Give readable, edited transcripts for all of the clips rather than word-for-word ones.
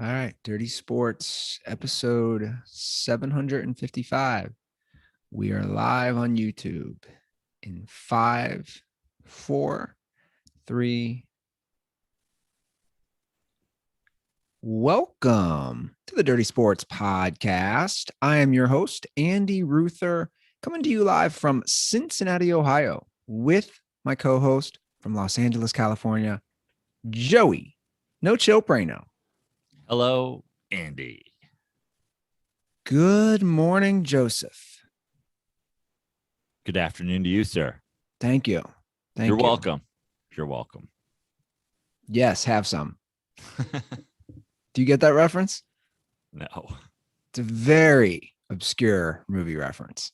All right, Dirty Sports, episode 755. We are live on YouTube in 5, 4, 3. Welcome to the Dirty Sports Podcast. I am your host, Andy Ruther, coming to you live from Cincinnati, Ohio, with my co-host from Los Angeles, California, Joey No Chill Prano. Hello, Andy. Good morning, Joseph. Good afternoon to you, sir. Thank you. You're welcome. You're welcome. Yes, have some. Do you get that reference? No. It's a very obscure movie reference.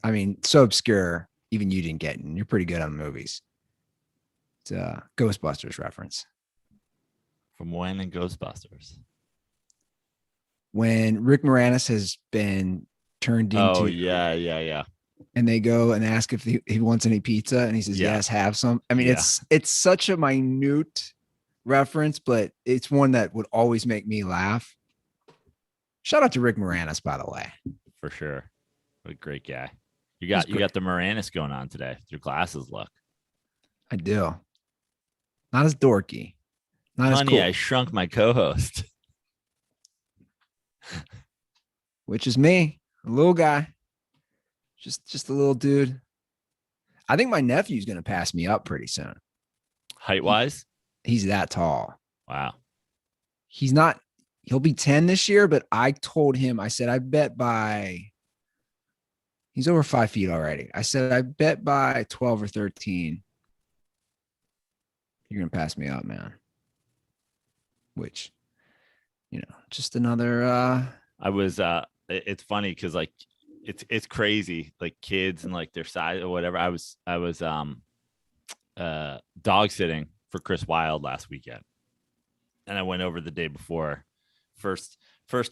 I mean, so obscure, even you didn't get it. And you're pretty good on movies. It's a Ghostbusters reference. From when in Ghostbusters? When Rick Moranis has been turned into... Oh, yeah. And they go and ask if he wants any pizza. And he says, yes, have some. I mean, it's such a minute reference, but it's one that would always make me laugh. Shout out to Rick Moranis, by the way. For sure. What a great guy. You got the Moranis going on today. Your glasses look. I do. Not as dorky. Not Honey, as cool. I shrunk my co-host. Which is me, a little guy. Just a little dude. I think my nephew's going to pass me up pretty soon. Height-wise? He's that tall. Wow. He'll be 10 this year, but I told him, I said, I bet he's over 5 feet already. I said, I bet by 12 or 13, you're going to pass me up, man. Which, just another, it's funny because like, it's crazy, like kids and like their size or whatever. I was dog sitting for Chris Wilde last weekend, and I went over the day before. First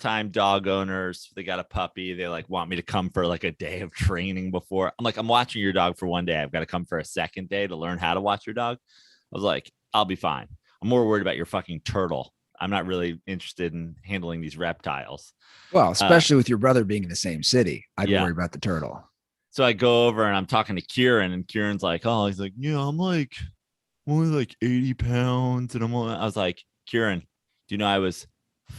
time dog owners, they got a puppy. They like want me to come for like a day of training before. I'm like, I'm watching your dog for one day. I've got to come for a second day to learn how to watch your dog. I was like, I'll be fine. I'm more worried about your fucking turtle. I'm not really interested in handling these reptiles. Well, especially with your brother being in the same city, I'd worry about the turtle. So I go over and I'm talking to Kieran, and Kieran's like, oh, he's like, yeah, I'm like only like 80 pounds. And I was like, Kieran, do you know I was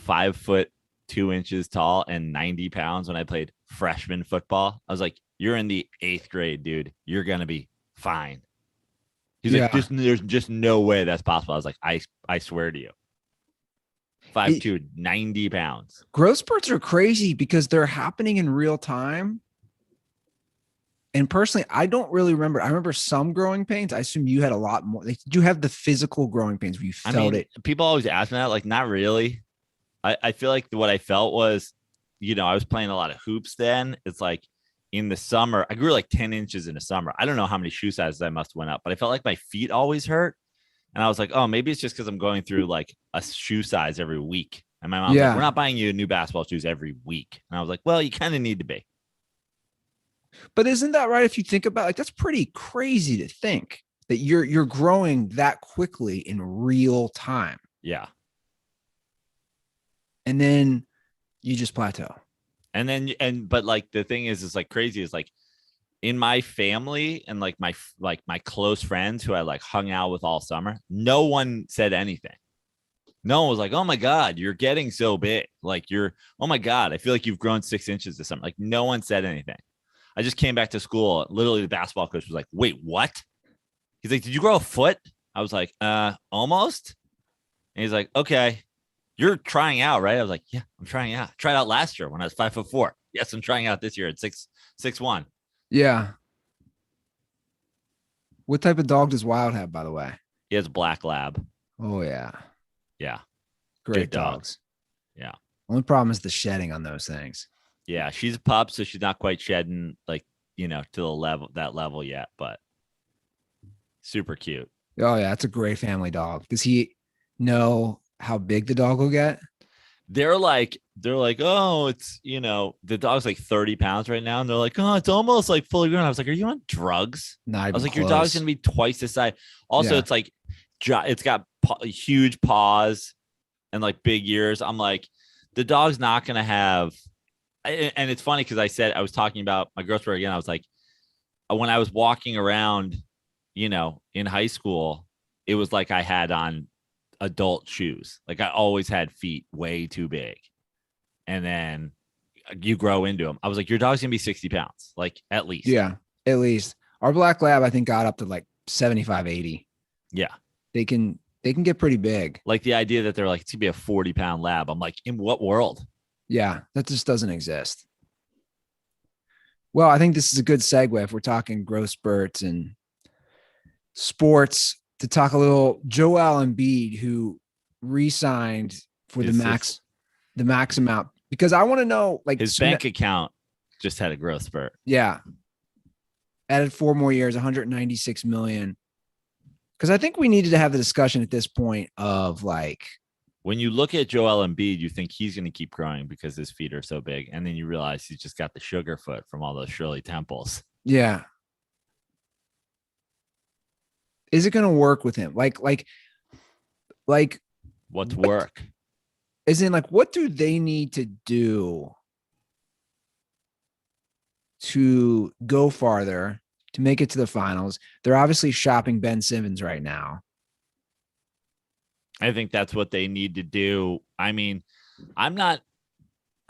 5'2" tall and 90 pounds when I played freshman football? I was like, you're in the 8th grade, dude. You're going to be fine. He's like, there's just no way that's possible. I was like, I swear to you. 5'2", 90 pounds. Growth spurts are crazy because they're happening in real time. And personally, I don't really remember. I remember some growing pains. I assume you had a lot more. Did you have the physical growing pains where you felt it? People always ask me that. Like, not really. I feel like what I felt was, I was playing a lot of hoops then. It's like in the summer, I grew like 10 inches in the summer. I don't know how many shoe sizes I must have went up, but I felt like my feet always hurt. And I was like, oh, maybe it's just because I'm going through like a shoe size every week. And my mom's like, we're not buying you new basketball shoes every week. And I was like, well, you kind of need to be. But isn't that right? If you think about it, like, that's pretty crazy to think that you're growing that quickly in real time. Yeah. And then you just plateau. But like the thing is like crazy is like in my family and like my close friends who I like hung out with all summer, no one said anything. No one was like, oh my God, you're getting so big. Like oh my God, I feel like you've grown 6 inches this summer. Like no one said anything. I just came back to school. Literally the basketball coach was like, wait, what? He's like, did you grow a foot? I was like, almost. And he's like, okay, you're trying out, right? I was like, yeah, I'm trying out. I tried out last year when I was 5'4". Yes, I'm trying out this year at 6'1". Yeah. What type of dog does Wild have, by the way? He has black lab. Oh, yeah. Yeah. Great dogs. Yeah. Only problem is the shedding on those things. Yeah. She's a pup, so she's not quite shedding like, to that level yet, but super cute. Oh, yeah. It's a great family dog. Does he know how big the dog will get? They're like, oh, it's, the dog's like 30 pounds right now. And they're like, oh, it's almost like fully grown. I was like, are you on drugs? I was like, your dog's going to be twice this size. Also, It's like, it's got huge paws. and like big years. I'm like, the dog's not going to have. And it's funny because I was talking about my growth spurt again. I was like, when I was walking around, in high school, it was like I had on adult shoes. Like I always had feet way too big. And then you grow into them. I was like, your dog's going to be 60 pounds, like at least. Yeah, at least. Our black lab, I think, got up to like 75, 80. Yeah. They can get pretty big. Like the idea that they're like, it's going to be a 40-pound lab. I'm like, in what world? Yeah, that just doesn't exist. Well, I think this is a good segue if we're talking growth spurts and sports to talk a little Joel Embiid, who re-signed for the max amount, because I want to know, like, his bank account just had a growth spurt. Yeah. Added 4 more years, 196 million. Because I think we needed to have the discussion at this point of like, when you look at Joel Embiid, you think he's going to keep growing because his feet are so big. And then you realize he's just got the sugar foot from all those Shirley Temples. Yeah. Is it going to work with him? Like what's work? As in, like, what do they need to do to go farther, to make it to the finals? They're obviously shopping Ben Simmons right now. I think that's what they need to do. I mean, I'm not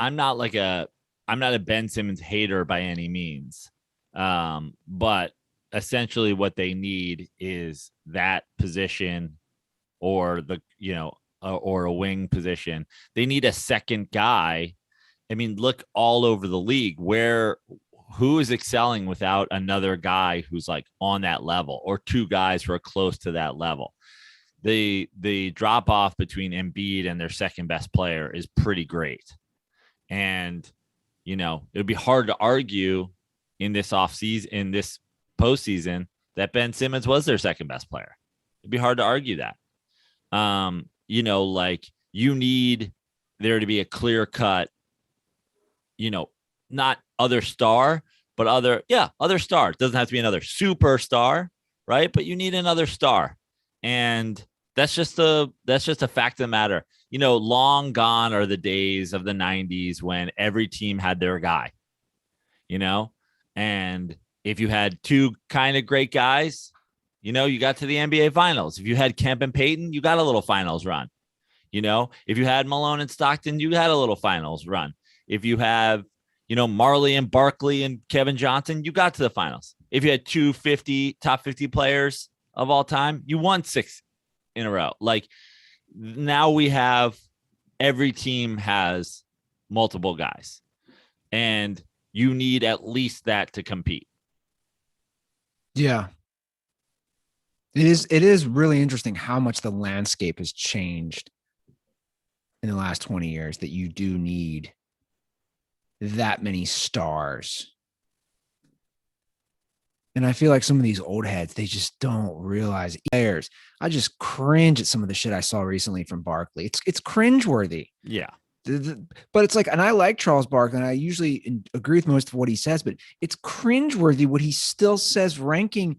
a Ben Simmons hater by any means. But essentially what they need is that position or or a wing position. They need a second guy. I mean, look all over the league who is excelling without another guy who's like on that level, or two guys who are close to that level. The drop off between Embiid and their second best player is pretty great. And, it would be hard to argue in this postseason that Ben Simmons was their second best player. It'd be hard to argue that. Like, you need there to be a clear cut, not other star, but other star. It doesn't have to be another superstar, right? But you need another star. And that's just a fact of the matter. Long gone are the days of the 90s when every team had their guy, and if you had two kind of great guys, you got to the NBA finals. If you had Kemp and Payton, you got a little finals run. If you had Malone and Stockton, you had a little finals run. If you have, Marley and Barkley and Kevin Johnson, you got to the finals. If you had top 50 players of all time, you won 6 in a row. Like, now we have, every team has multiple guys, and you need at least that to compete. Yeah. It is really interesting how much the landscape has changed in the last 20 years, that you do need that many stars. And I feel like some of these old heads, they just don't realize players. I just cringe at some of the shit I saw recently from Barkley. It's cringeworthy. Yeah. But it's like, and I like Charles Barkley, and I usually agree with most of what he says, but it's cringeworthy what he still says, ranking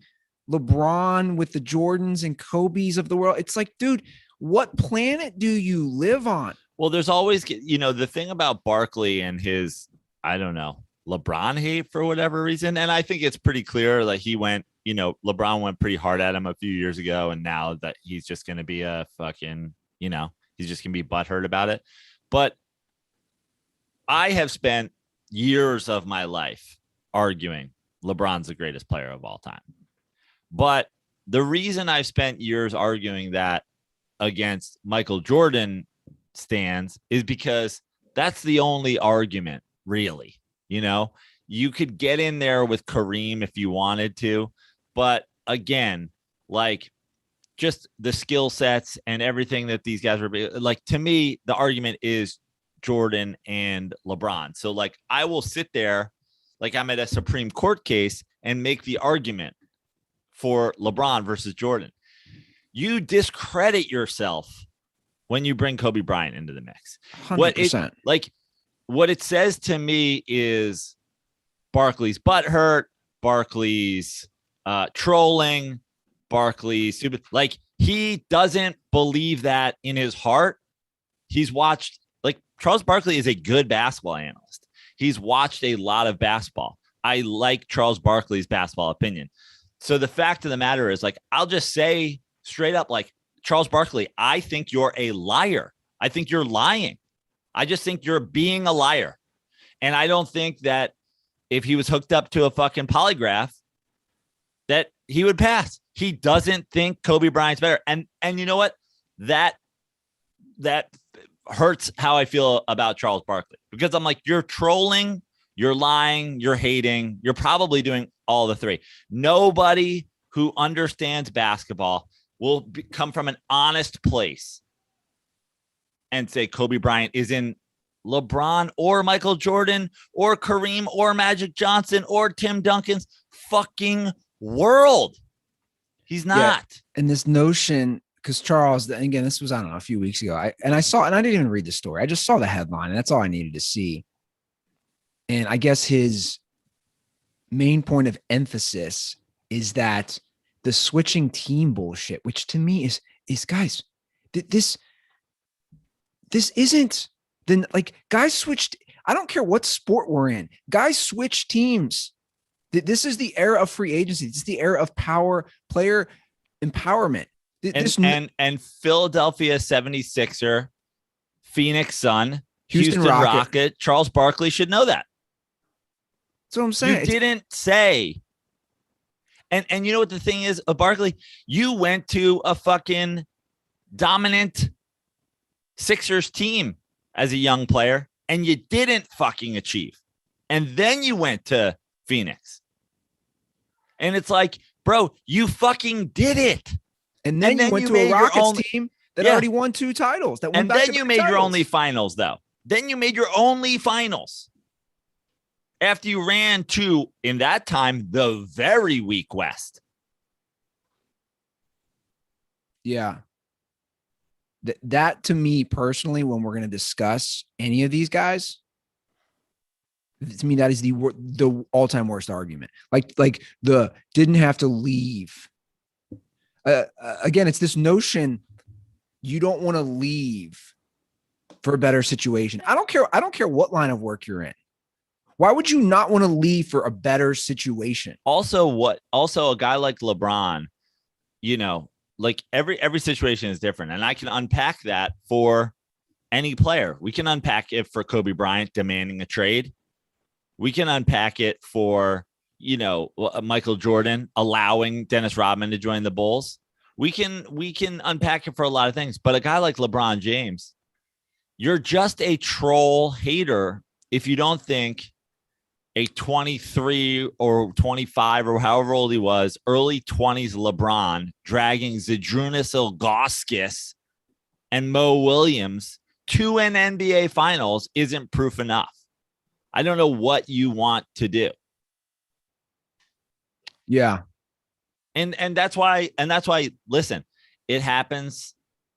LeBron with the Jordans and Kobe's of the world. It's like, dude, what planet do you live on? Well, there's always, the thing about Barkley and his, I don't know, LeBron hate for whatever reason. And I think it's pretty clear that he went, LeBron went pretty hard at him a few years ago. And now that he's just going to be a fucking, he's just going to be butthurt about it. But I have spent years of my life arguing LeBron's the greatest player of all time. But the reason I've spent years arguing that against Michael Jordan stands is because that's the only argument, really. You could get in there with Kareem if you wanted to, but again, like, just the skill sets and everything that these guys were like, to me, the argument is Jordan and LeBron. So like, I will sit there like I'm at a Supreme Court case and make the argument for LeBron versus Jordan. You discredit yourself when you bring Kobe Bryant into the mix. 100%. What it says to me is Barkley's butthurt, Barkley's trolling, Barkley's stupid. Like, he doesn't believe that in his heart, He's watched, like, Charles Barkley is a good basketball analyst. He's watched a lot of basketball. I like Charles Barkley's basketball opinion. So the fact of the matter is, like, I'll just say straight up, like, Charles Barkley, I think you're a liar. I think you're lying. I just think you're being a liar. And I don't think that if he was hooked up to a fucking polygraph, that he would pass. He doesn't think Kobe Bryant's better. And you know what? That hurts how I feel about Charles Barkley, because I'm like, you're trolling, you're lying, you're hating, you're probably doing all the three. Nobody who understands basketball will come from an honest place and say Kobe Bryant is in LeBron or Michael Jordan or Kareem or Magic Johnson or Tim Duncan's fucking world. He's not. Yeah. And this notion, because Charles, again, this was, I don't know, a few weeks ago. I didn't even read the story. I just saw the headline, and that's all I needed to see. And I guess his main point of emphasis is that the switching team bullshit, which to me is guys, this isn't then, like, guys switched. I don't care what sport we're in. Guys switch teams. This is the era of free agency. This is the era of player empowerment. And Philadelphia 76er, Phoenix Sun, Houston Rocket, Charles Barkley should know that. That's what I'm saying. You didn't say. And you know what the thing is, Barkley? You went to a fucking dominant Sixers team as a young player, and you didn't fucking achieve. And then you went to Phoenix. And it's like, bro, you fucking did it. And then you went to a Rockets team that already won 2 titles. And then you made your only finals, though. Then you made your only finals. After you ran to, in that time, the very weak West. Yeah. That to me personally, when we're going to discuss any of these guys, to me, that is the all-time worst argument. Like the didn't have to leave. Again, it's this notion you don't want to leave for a better situation. I don't care what line of work you're in. Why would you not want to leave for a better situation? Also, a guy like LeBron, you know, like every situation is different. And I can unpack that for any player. We can unpack it for Kobe Bryant demanding a trade. We can unpack it for, you know, Michael Jordan allowing Dennis Rodman to join the Bulls. We can unpack it for a lot of things. But a guy like LeBron James, you're just a troll hater if you don't think a 23 or 25 or however old he was, early 20s LeBron dragging Zydrunas Ilgauskas and Mo Williams to an NBA Finals isn't proof enough. I don't know what you want to do. Yeah. And that's why, listen, it happens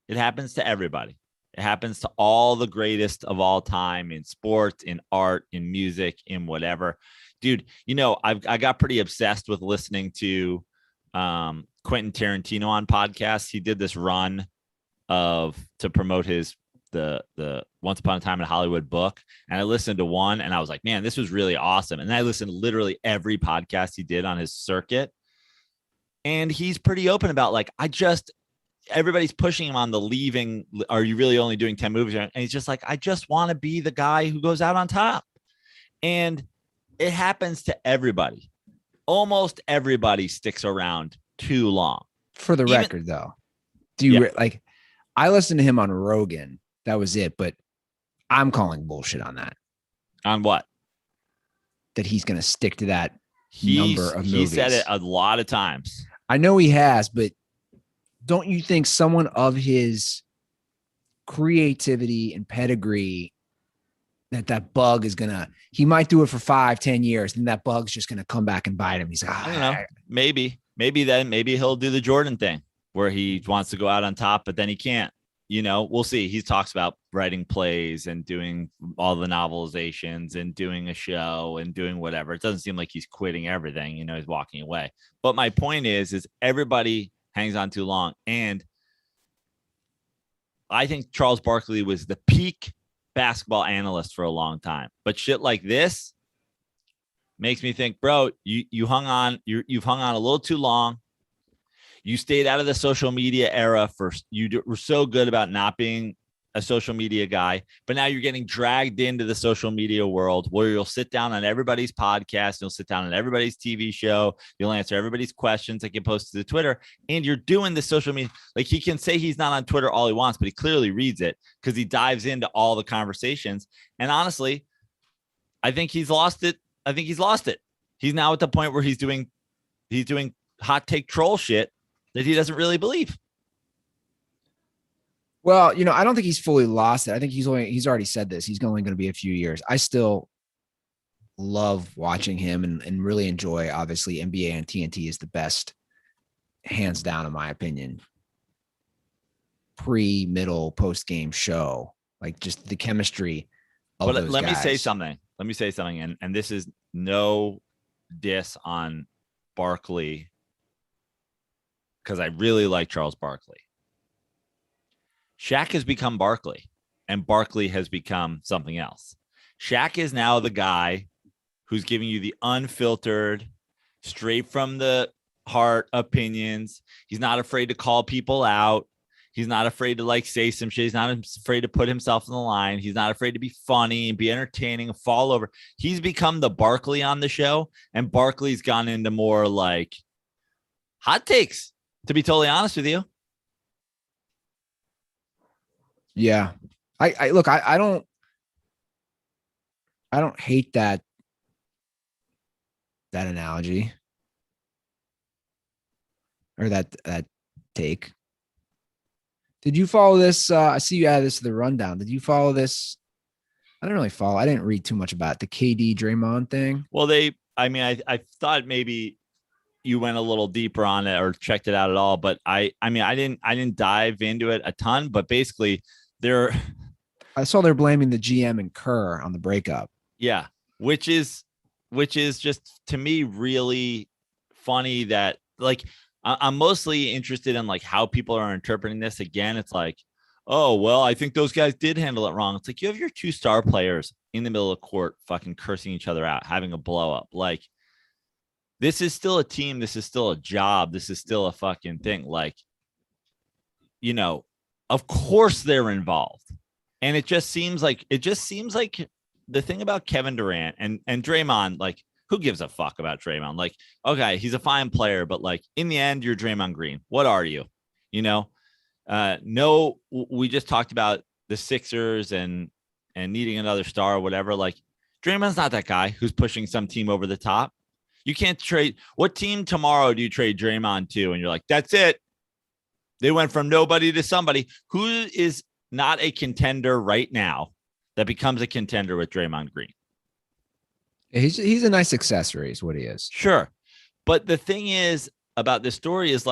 to everybody. It happens to all the greatest of all time in sports, in art, in music, in whatever. Dude, you know, I got pretty obsessed with listening to Quentin Tarantino on podcasts. He did this run to promote the Once Upon a Time in Hollywood book. And I listened to one and I was like, man, this was really awesome. And then I listened to literally every podcast he did on his circuit. And he's pretty open about, like, everybody's pushing him on the leaving. Are you really only doing 10 movies? And he's just like, I just want to be the guy who goes out on top. And it happens to everybody. Almost everybody sticks around too long. For the record, though, like, I listened to him on Rogan. That was it. But I'm calling bullshit on that. On what? That he's going to stick to that number of movies. He said it a lot of times. I know he has, but don't you think someone of his creativity and pedigree, that bug is he might do it for 5-10 years, and that bug's just gonna come back and bite him. He's like, I don't know. Maybe he'll do the Jordan thing where he wants to go out on top, but then he can't. You know, we'll see. He talks about writing plays and doing all the novelizations and doing a show and doing whatever. It doesn't seem like he's quitting everything. You know, he's walking away. But my point is everybody hangs on too long. And I think Charles Barkley was the peak basketball analyst for a long time. But shit like this makes me think, bro, you've hung on a little too long. You stayed out of the social media era you were so good about not being a social media guy, but now you're getting dragged into the social media world where you'll sit down on everybody's podcast, you'll sit down on everybody's TV show, you'll answer everybody's questions that get posted to Twitter, and you're doing the social media. Like, he can say he's not on Twitter all he wants, but he clearly reads it because he dives into all the conversations. And honestly, I think he's lost it. He's now at the point where he's doing hot take troll shit that he doesn't really believe. Well, I don't think he's fully lost it. I think he's already said this. He's only going to be a few years. I still love watching him and really enjoy, obviously, NBA and TNT is the best, hands down, in my opinion. Pre, middle, post game show, like just the chemistry of those guys. Let me say something. And this is no diss on Barkley, because I really like Charles Barkley. Shaq has become Barkley, and Barkley has become something else. Shaq is now the guy who's giving you the unfiltered, straight from the heart opinions. He's not afraid to call people out. He's not afraid to say some shit. He's not afraid to put himself in the line. He's not afraid to be funny and be entertaining and fall over. He's become the Barkley on the show, and Barkley's gone into more hot takes, to be totally honest with you. Yeah. I look, I don't hate that analogy or that take. Did you follow this? I see you added this to the rundown. Did you follow this? I didn't really follow. I didn't read too much about the KD Draymond thing. Well, I thought maybe you went a little deeper on it or checked it out at all, but I didn't dive into it a ton, but basically I saw they're blaming the GM and Kerr on the breakup. Yeah. Which is just, to me, really funny that I'm mostly interested in how people are interpreting this. Again, it's oh, well, I think those guys did handle it wrong. It's you have your two star players in the middle of court fucking cursing each other out, having a blow up. This is still a team. This is still a job. This is still a fucking thing. Of course they're involved. And it just seems like the thing about Kevin Durant and Draymond, who gives a fuck about Draymond? Okay, he's a fine player, but in the end, you're Draymond Green. What are you? No, we just talked about the Sixers and needing another star or whatever. Draymond's not that guy who's pushing some team over the top. You can't trade. What team tomorrow do you trade Draymond to? And you're that's it. They went from nobody to somebody. Who is not a contender right now that becomes a contender with Draymond Green? He's a nice accessory is what he is. Sure. But the thing is about this story is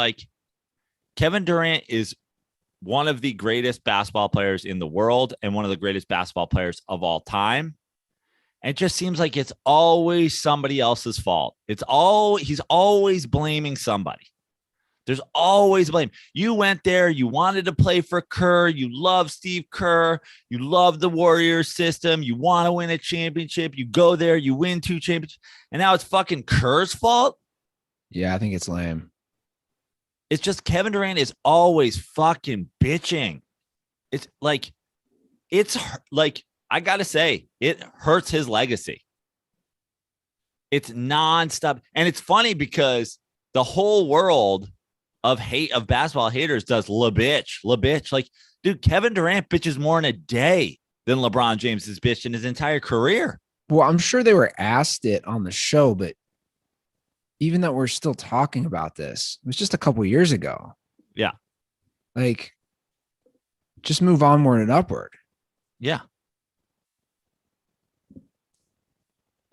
Kevin Durant is one of the greatest basketball players in the world and one of the greatest basketball players of all time. And it just seems like it's always somebody else's fault. He's always blaming somebody. There's always blame. You went there. You wanted to play for Kerr. You love Steve Kerr. You love the Warriors system. You want to win a championship. You go there. You win 2 championships. And now it's fucking Kerr's fault? Yeah, I think it's lame. It's just Kevin Durant is always fucking bitching. It's I got to say, it hurts his legacy. It's nonstop. And it's funny because the whole world of basketball haters does la bitch. Dude, Kevin Durant bitches more in a day than LeBron James has bitched in his entire career. Well, I'm sure they were asked it on the show, but even that we're still talking about this, it was just a couple years ago. Yeah. Just move onward and upward. Yeah.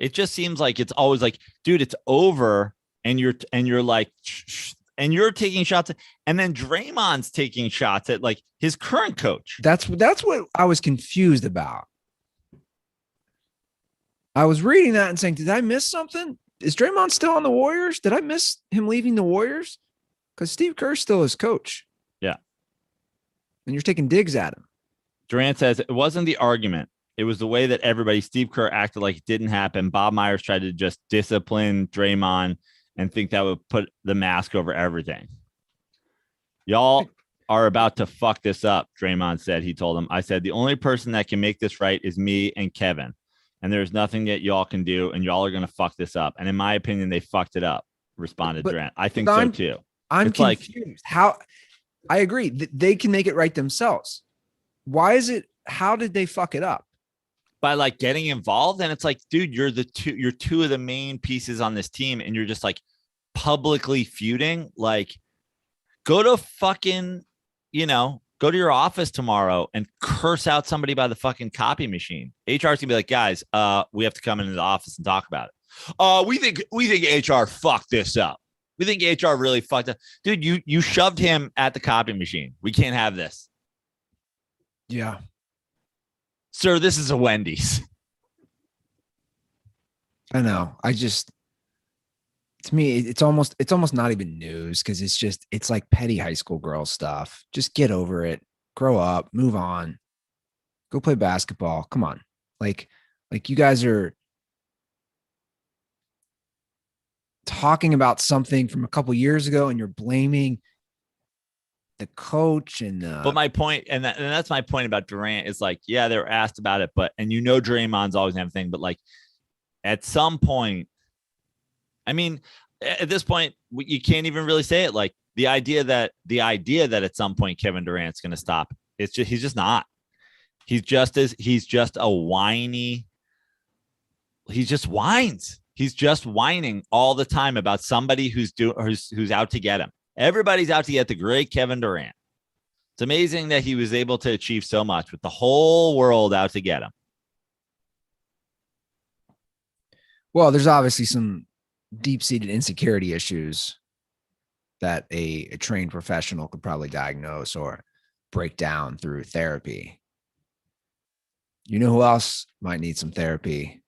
It just seems like it's always dude, it's over. And you're taking shots, and then Draymond's taking shots at his current coach. That's what I was confused about. I was reading that and saying, did I miss something? Is Draymond still on the Warriors? Did I miss him leaving the Warriors? Because Steve Kerr's still his coach. Yeah. and you're taking digs at him. Durant says it wasn't the argument. It was the way that everybody, Steve Kerr acted like it didn't happen. Bob Myers tried to just discipline Draymond and think that would put the mask over everything. Y'all are about to fuck this up, Draymond said. He told him, I said, the only person that can make this right is me and Kevin. And there's nothing that y'all can do. And y'all are going to fuck this up. And in my opinion, they fucked it up, responded Durant. I think so too. I'm confused. How? I agree. They can make it right themselves. Why is it? How did they fuck it up? By like getting involved. And it's like, dude, you're two of the main pieces on this team. And you're just like publicly feuding. Like, go to fucking, go to your office tomorrow and curse out somebody by the fucking copy machine. HR's gonna be like, guys, we have to come into the office and talk about it. We think HR fucked this up. We think HR really fucked up. Dude, you shoved him at the copy machine. We can't have this. Yeah. Sir, this is a Wendy's. I know. To me, it's almost not even news because it's like petty high school girl stuff. Just get over it, grow up, move on, go play basketball. Come on. Like you guys are talking about something from a couple years ago and you're blaming the coach but my point, and that's my point about Durant is like, yeah, they were asked about it, but Draymond's always gonna have a thing, but like at some point, I mean, at this point, you can't even really say it. Like the idea that at some point Kevin Durant's going to stop, he's just not. He's just a whiny. He just whines. He's just whining all the time about somebody who's out to get him. Everybody's out to get the great Kevin Durant. It's amazing that he was able to achieve so much with the whole world out to get him. Well, there's obviously some deep-seated insecurity issues that a trained professional could probably diagnose or break down through therapy. You know who else might need some therapy?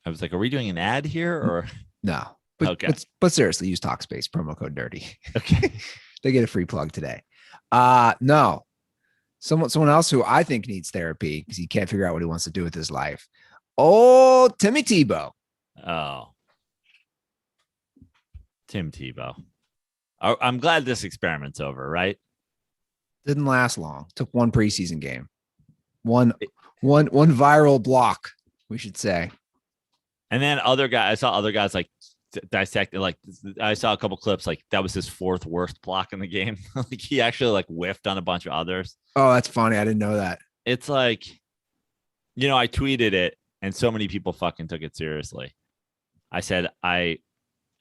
I was like, are we doing an ad here or no? But, okay. But seriously, use Talkspace promo code DIRTY. Okay. They get a free plug today. No. Someone else who I think needs therapy because he can't figure out what he wants to do with his life. Oh, Timmy Tebow. Oh. Tim Tebow. I'm glad this experiment's over, right? Didn't last long. Took one preseason game. One viral block, we should say. And then I saw other guys like dissect it. Like I saw a couple clips, like that was his fourth worst block in the game. Like he actually like whiffed on a bunch of others. Oh, that's funny. I didn't know that. It's like, I tweeted it and so many people fucking took it seriously. I said, I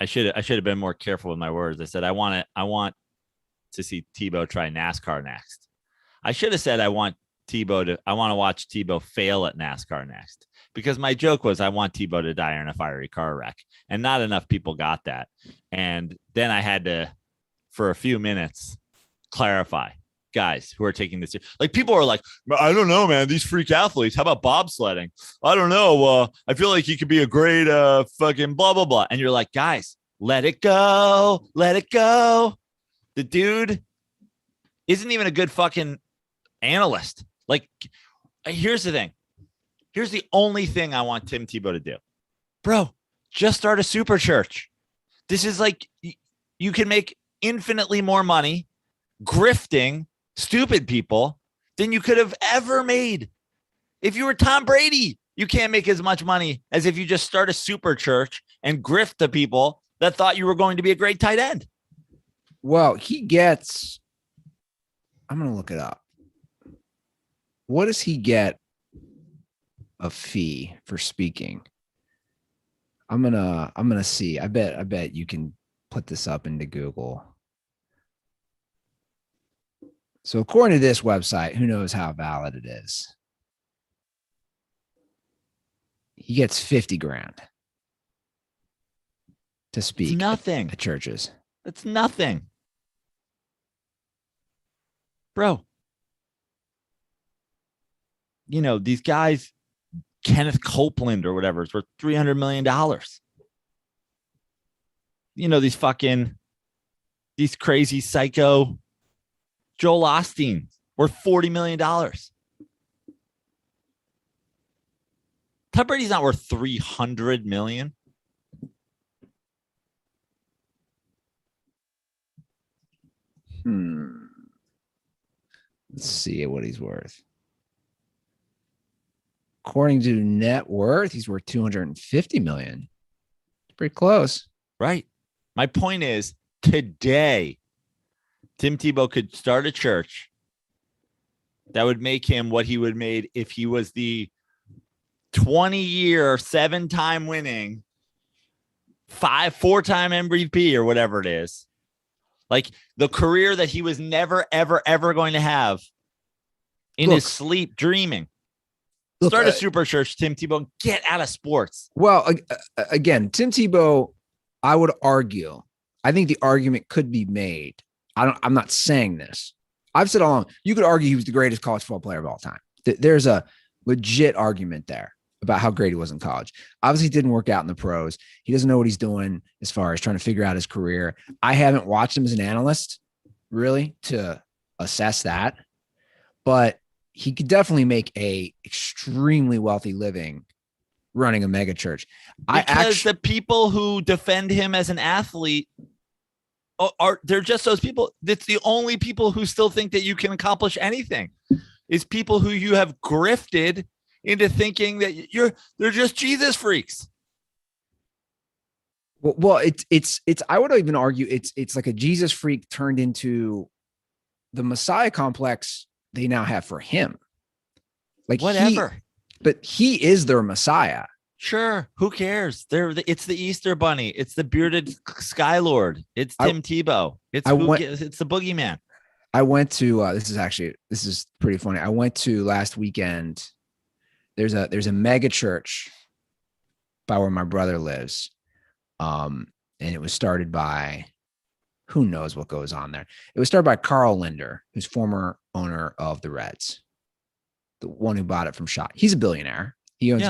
should have been more careful with my words. I said, I want to see Tebow try NASCAR next. I should have said, I want to watch Tebow fail at NASCAR next, because my joke was I want Tebow to die in a fiery car wreck, and not enough people got that. And then I had to, for a few minutes, clarify, guys who are taking this, like people are like, I don't know, man, these freak athletes, how about bobsledding? I don't know. I feel like he could be a great fucking blah, blah, blah. And you're like, guys, let it go. Let it go. The dude isn't even a good fucking analyst. Like, here's the thing. Here's the only thing I want Tim Tebow to do. Bro, just start a super church. This is like, you can make infinitely more money grifting stupid people than you could have ever made. If you were Tom Brady, you can't make as much money as if you just start a super church and grift the people that thought you were going to be a great tight end. Well, he gets, I'm going to look it up. What does he get a fee for speaking? I'm going to see. I bet you can put this up into Google. So according to this website, who knows how valid it is? He gets $50,000 to speak. It's nothing at churches. It's nothing, bro. These guys, Kenneth Copeland or whatever, is worth $300 million. These crazy psycho Joel Osteen worth $40 million. Tom Brady's not worth $300 million. Let's see what he's worth. According to net worth, he's worth $250 million. Pretty close. Right. My point is, today, Tim Tebow could start a church that would make him what he would made if he was the 20-year, 7-time winning, 4-time MVP or whatever it is. Like the career that he was never, ever, ever going to have in his sleep, dreaming. Start a super church, Tim Tebow, and get out of sports. Well, again, Tim Tebow, I would argue, I think the argument could be made. I'm not saying this. I've said all along, you could argue he was the greatest college football player of all time. There's a legit argument there about how great he was in college. Obviously, it didn't work out in the pros. He doesn't know what he's doing as far as trying to figure out his career. I haven't watched him as an analyst, really, to assess that. But he could definitely make a extremely wealthy living running a megachurch. Because the people who defend him as an athlete they're just those people. It's the only people who still think that you can accomplish anything is people who you have grifted into thinking that they're just Jesus freaks. Well, it's I would even argue it's like a Jesus freak turned into the Messiah complex they now have for him. Like whatever. But he is their Messiah. Sure. Who cares? It's the Easter Bunny. It's the bearded Sky Lord. It's Tim Tebow. It's the boogeyman. I went to this is pretty funny. I went to last weekend. There's a mega church by where my brother lives. And it was started by who knows what goes on there. It was started by Carl Linder, who's former owner of the Reds, the one who bought it from Schott. He's a billionaire. He owns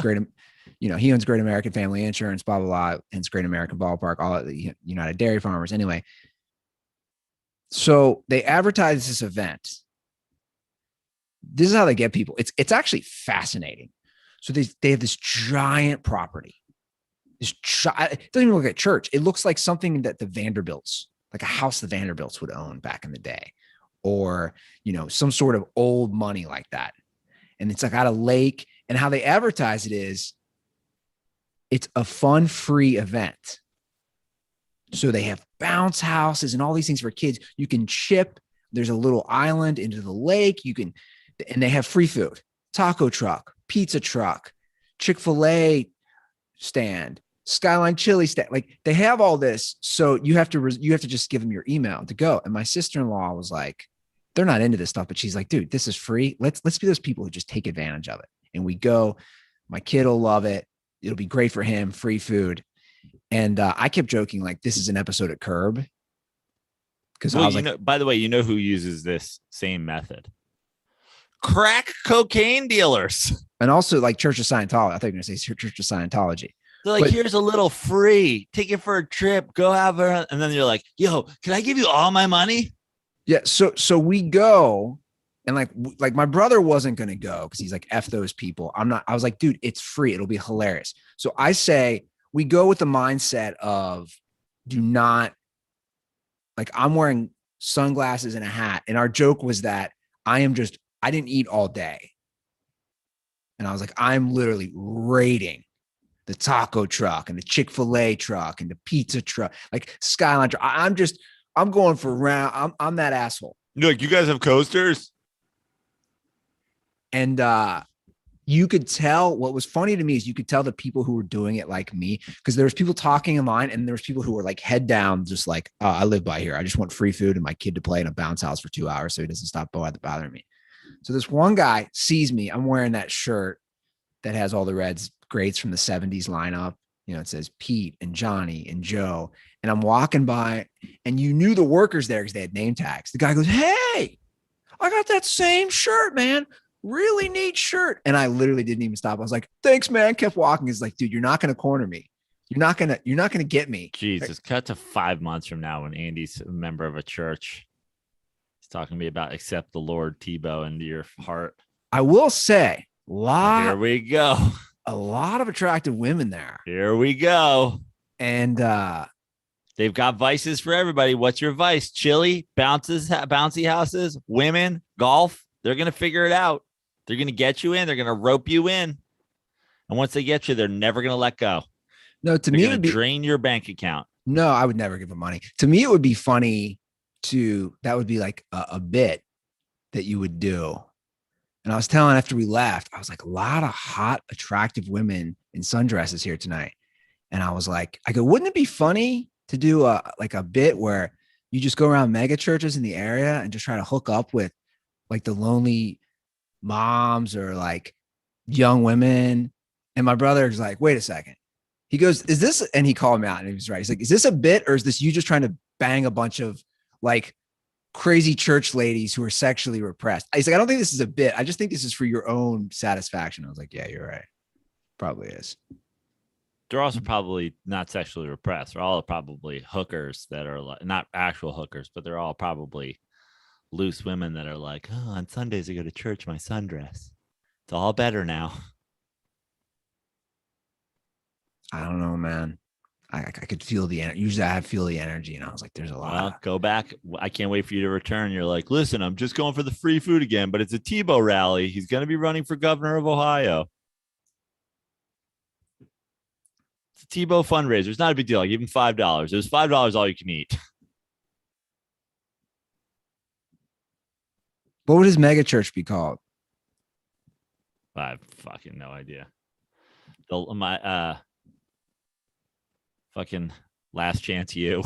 he owns Great American Family Insurance, blah, blah, blah, and Great American Ballpark, all of the United Dairy Farmers. Anyway, so they advertise this event. This is how they get people. It's actually fascinating. So they have this giant property. It doesn't even look like a church. It looks like something that the Vanderbilts, like a house the Vanderbilts would own back in the day, or, some sort of old money like that. And it's like at a lake, and how they advertise it is it's a fun, free event. So they have bounce houses and all these things for kids. You can chip. There's a little island into the lake. And they have free food, taco truck, pizza truck, Chick-fil-A stand, Skyline Chili stand. Like they have all this. So you have to just give them your email to go. And my sister-in-law was like, they're not into this stuff, but she's like, dude, this is free. Let's be those people who just take advantage of it. And we go, my kid will love it. It'll be great for him. Free food. And I kept joking, like, this is an episode of Curb. Because I was like, by the way, who uses this same method? Crack cocaine dealers. And also like Church of Scientology. I thought you were going to say Church of Scientology. They're like, here's a little free. Take it for a trip. Go have her. And then you're like, yo, can I give you all my money? Yeah. So we go. And like my brother wasn't going to go because he's like, F those people. I was like, dude, it's free. It'll be hilarious. So I say we go with the mindset of do not, like, I'm wearing sunglasses and a hat. And our joke was that I didn't eat all day. And I was like, I'm literally raiding the taco truck and the Chick-fil-A truck and the pizza truck, like Skyline truck. I'm going for round. I'm that asshole. Look, you guys have coasters? And you could tell what was funny to me is you could tell the people who were doing it like me, because there was people talking in line and there was people who were like head down, just like, oh, I live by here. I just want free food and my kid to play in a bounce house for 2 hours so he doesn't stop bothering me. So this one guy sees me. I'm wearing that shirt that has all the Reds greats from the 70s lineup. It says Pete and Johnny and Joe. And I'm walking by and you knew the workers there because they had name tags. The guy goes, hey, I got that same shirt, man. Really neat shirt. And I literally didn't even stop. I was like, thanks, man. Kept walking. He's like, dude, you're not going to corner me. You're not going to get me. Jesus, cut to 5 months from now when Andy's a member of a church. He's talking to me about accept the Lord Tebow into your heart. I will say, Here we go. A lot of attractive women there. Here we go. And they've got vices for everybody. What's your vice? Chili, bouncy houses, women, golf. They're going to figure it out. They're going to get you in. They're going to rope you in. And once they get you, they're never going to let go. No, to me, it would drain your bank account. No, I would never give them money. To me, it would be funny that would be like a bit that you would do. And I was telling after we left, I was like, a lot of hot, attractive women in sundresses here tonight. And I was like, wouldn't it be funny to do a bit where you just go around mega churches in the area and just try to hook up with like the lonely moms or like young women? And my brother's like, wait a second. He goes, is this, and he called me out and he was right. He's like, is this a bit or is this you just trying to bang a bunch of like crazy church ladies who are sexually repressed? He's like, I don't think this is a bit. I just think this is for your own satisfaction. I was like, yeah, you're right. Probably is. They're also probably not sexually repressed. They're all probably hookers that are like, not actual hookers, but they're all probably loose women that are like, oh, on Sundays I go to church in my sundress. It's all better now. I don't know, man. I could feel the energy. Usually I feel the energy and I was like, there's a lot. Well, go back. I can't wait for you to return. You're like, listen, I'm just going for the free food again, but it's a Tebow rally. He's going to be running for governor of Ohio. It's a Tebow fundraiser. It's not a big deal. I give him $5. It was $5 all you can eat. What would his mega church be called? I have fucking no idea. Fucking Last Chance U.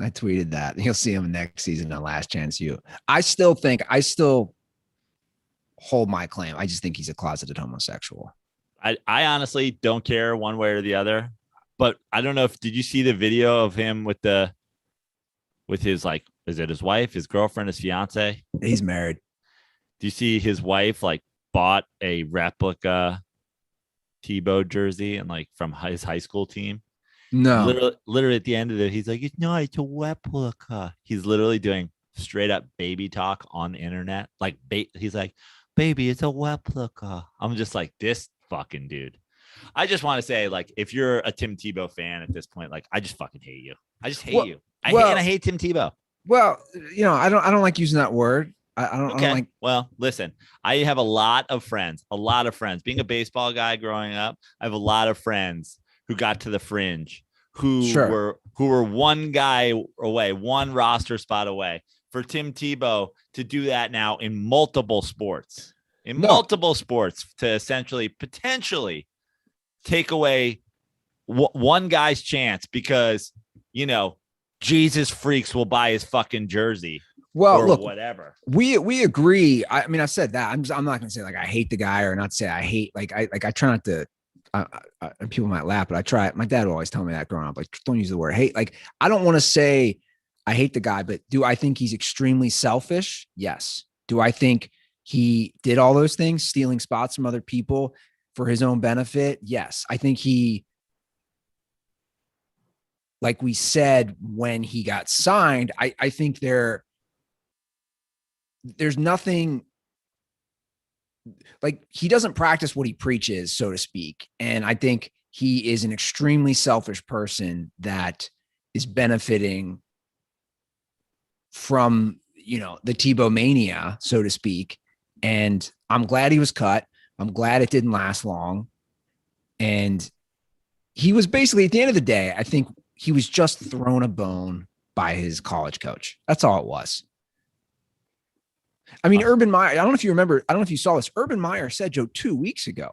I tweeted that. You'll see him next season on Last Chance U. I still hold my claim. I just think he's a closeted homosexual. I honestly don't care one way or the other, but I don't know did you see the video of him with his, like, is it his wife, his girlfriend, his fiance? He's married. Do you see his wife like bought a replica Tebow jersey and like from his high school team? No, literally at the end of it, he's like, it's a replica. He's literally doing straight up baby talk on the internet. Like he's like, baby, it's a replica. I'm just like, this fucking dude. I just want to say, like, if you're a Tim Tebow fan at this point, like, I just fucking hate you. I just hate you. I hate Tim Tebow. Well, I don't like using that word. I don't like. Well, listen, I have a lot of friends. Being a baseball guy growing up, I have a lot of friends who got to the fringe, who were one guy away, one roster spot away. For Tim Tebow to do that now in multiple sports, to essentially potentially take away one guy's chance because, Jesus freaks will buy his fucking jersey. Well, look, whatever. We agree. I mean, I said that. I'm not going to say like I hate the guy or not say I hate. Like I try not to. People might laugh, but I try. My dad would always tell me that growing up. Like, don't use the word hate. Like, I don't want to say I hate the guy, but do I think he's extremely selfish? Yes. Do I think he did all those things, stealing spots from other people for his own benefit? Yes. I think he, like we said when he got signed, I think there's nothing, like, he doesn't practice what he preaches, so to speak. And I think he is an extremely selfish person that is benefiting from, the Tebow mania, so to speak. And I'm glad he was cut. I'm glad it didn't last long. And he was basically, at the end of the day, I think he was just thrown a bone by his college coach. That's all it was. I mean, Urban Meyer, I don't know if you remember, I don't know if you saw this. Urban Meyer said, Joe, 2 weeks ago,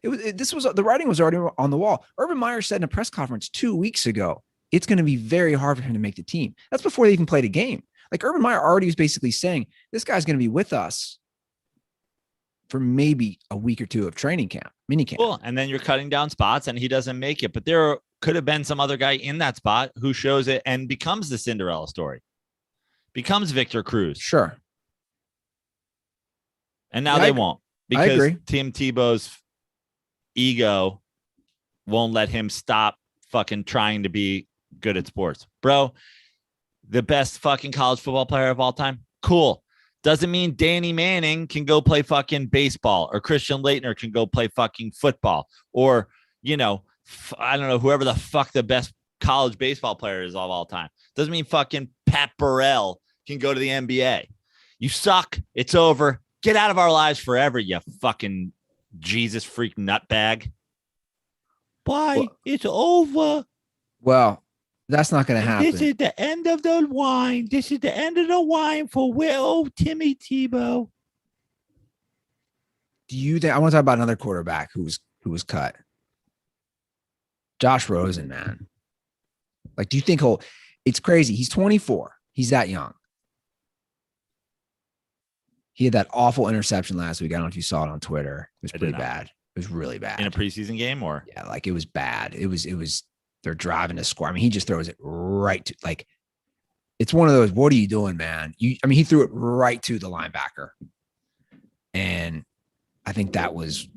the writing was already on the wall. Urban Meyer said in a press conference 2 weeks ago, it's going to be very hard for him to make the team. That's before they even played a game. Like, Urban Meyer already was basically saying, this guy's going to be with us for maybe a week or two of training camp, mini camp. Cool. And then you're cutting down spots and he doesn't make it. But there could have been some other guy in that spot who shows it and becomes the Cinderella story, becomes Victor Cruz. Sure. And now they won't, because Tim Tebow's ego won't let him stop fucking trying to be good at sports. Bro, the best fucking college football player of all time? Cool. Doesn't mean Danny Manning can go play fucking baseball, or Christian Laettner can go play fucking football, or, you know, I don't know, whoever the fuck the best college baseball player is of all time. Doesn't mean fucking Pat Burrell can go to the NBA. You suck. It's over. Get out of our lives forever, you fucking Jesus freak nutbag. Bye. Well, it's over. Well, that's not going to happen. This is the end of the wine. This is the end of the wine for Will Timmy Tebow. Do you think I want to talk about another quarterback who was cut? Josh Rosen, man. Like, do you think it's crazy? He's 24. He's that young. He had that awful interception last week. I don't know if you saw it on Twitter. It was pretty bad. It was really bad. In a preseason game, or? Yeah, like it was bad. It was, they're driving to score. I mean, he just throws it right to, like, it's one of those, what are you doing, man? He threw it right to the linebacker. And I think that was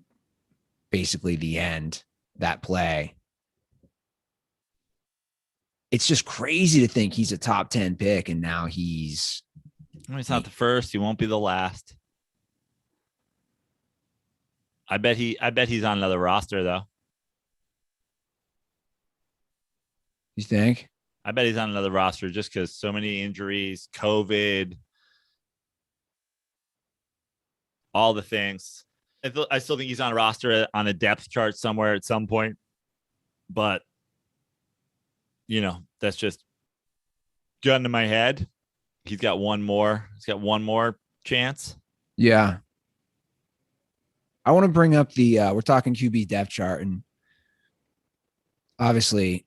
basically the end, that play. It's just crazy to think he's a top 10 pick and now he's not the first. He won't be the last. I bet he's on another roster though. You think? I bet he's on another roster just because so many injuries, COVID, all the things. I still think he's on a roster on a depth chart somewhere at some point, but you know, that's just gun to my head. He's got one more chance. Yeah. I want to bring up we're talking QB depth chart, and obviously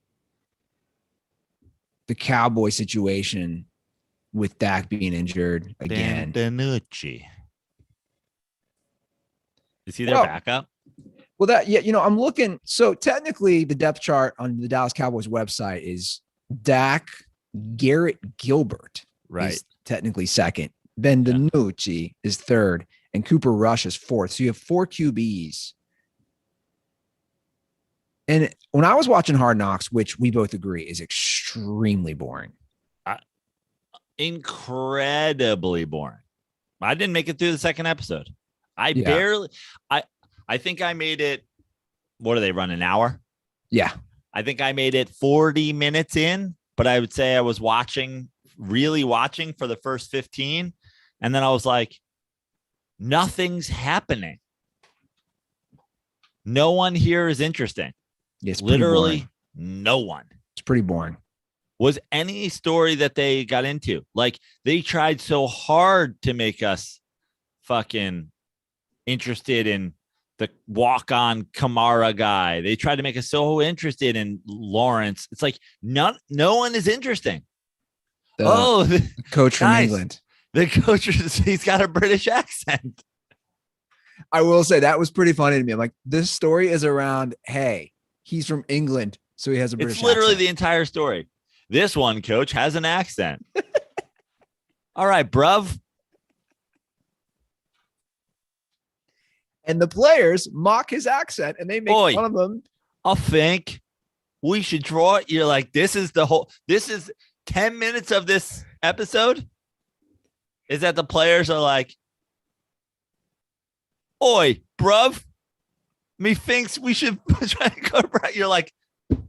the Cowboy situation with Dak being injured again. Danucci. Is he their backup? Well, I'm looking. So technically the depth chart on the Dallas Cowboys website is Dak, Garrett Gilbert, right? Is technically second. Ben DiNucci is third, and Cooper Rush is fourth. So you have 4 QBs. And when I was watching Hard Knocks, which we both agree is extremely boring. Incredibly boring. I didn't make it through the second episode. I think I made it. What do they run, an hour? Yeah. I think I made it 40 minutes in, but I would say I was really watching for the first 15. And then I was like, nothing's happening. No one here is interesting. It's literally no one. It's pretty boring. Was any story that they got into. Like, they tried so hard to make us fucking interested in the walk-on Kamara guy. They tried to make us so interested in Lawrence. It's like no one is interesting. The coach from England. The coach, he's got a British accent. I will say that was pretty funny to me. I'm like, this story is around, hey, he's from England, so he has a British accent. It's literally the entire story. This one coach has an accent. All right, bruv. And the players mock his accent and they make fun of him. I think we should draw it. You're like, this is 10 minutes of this episode is that the players are like, oi, bruv, me thinks we should try to go right. You're like,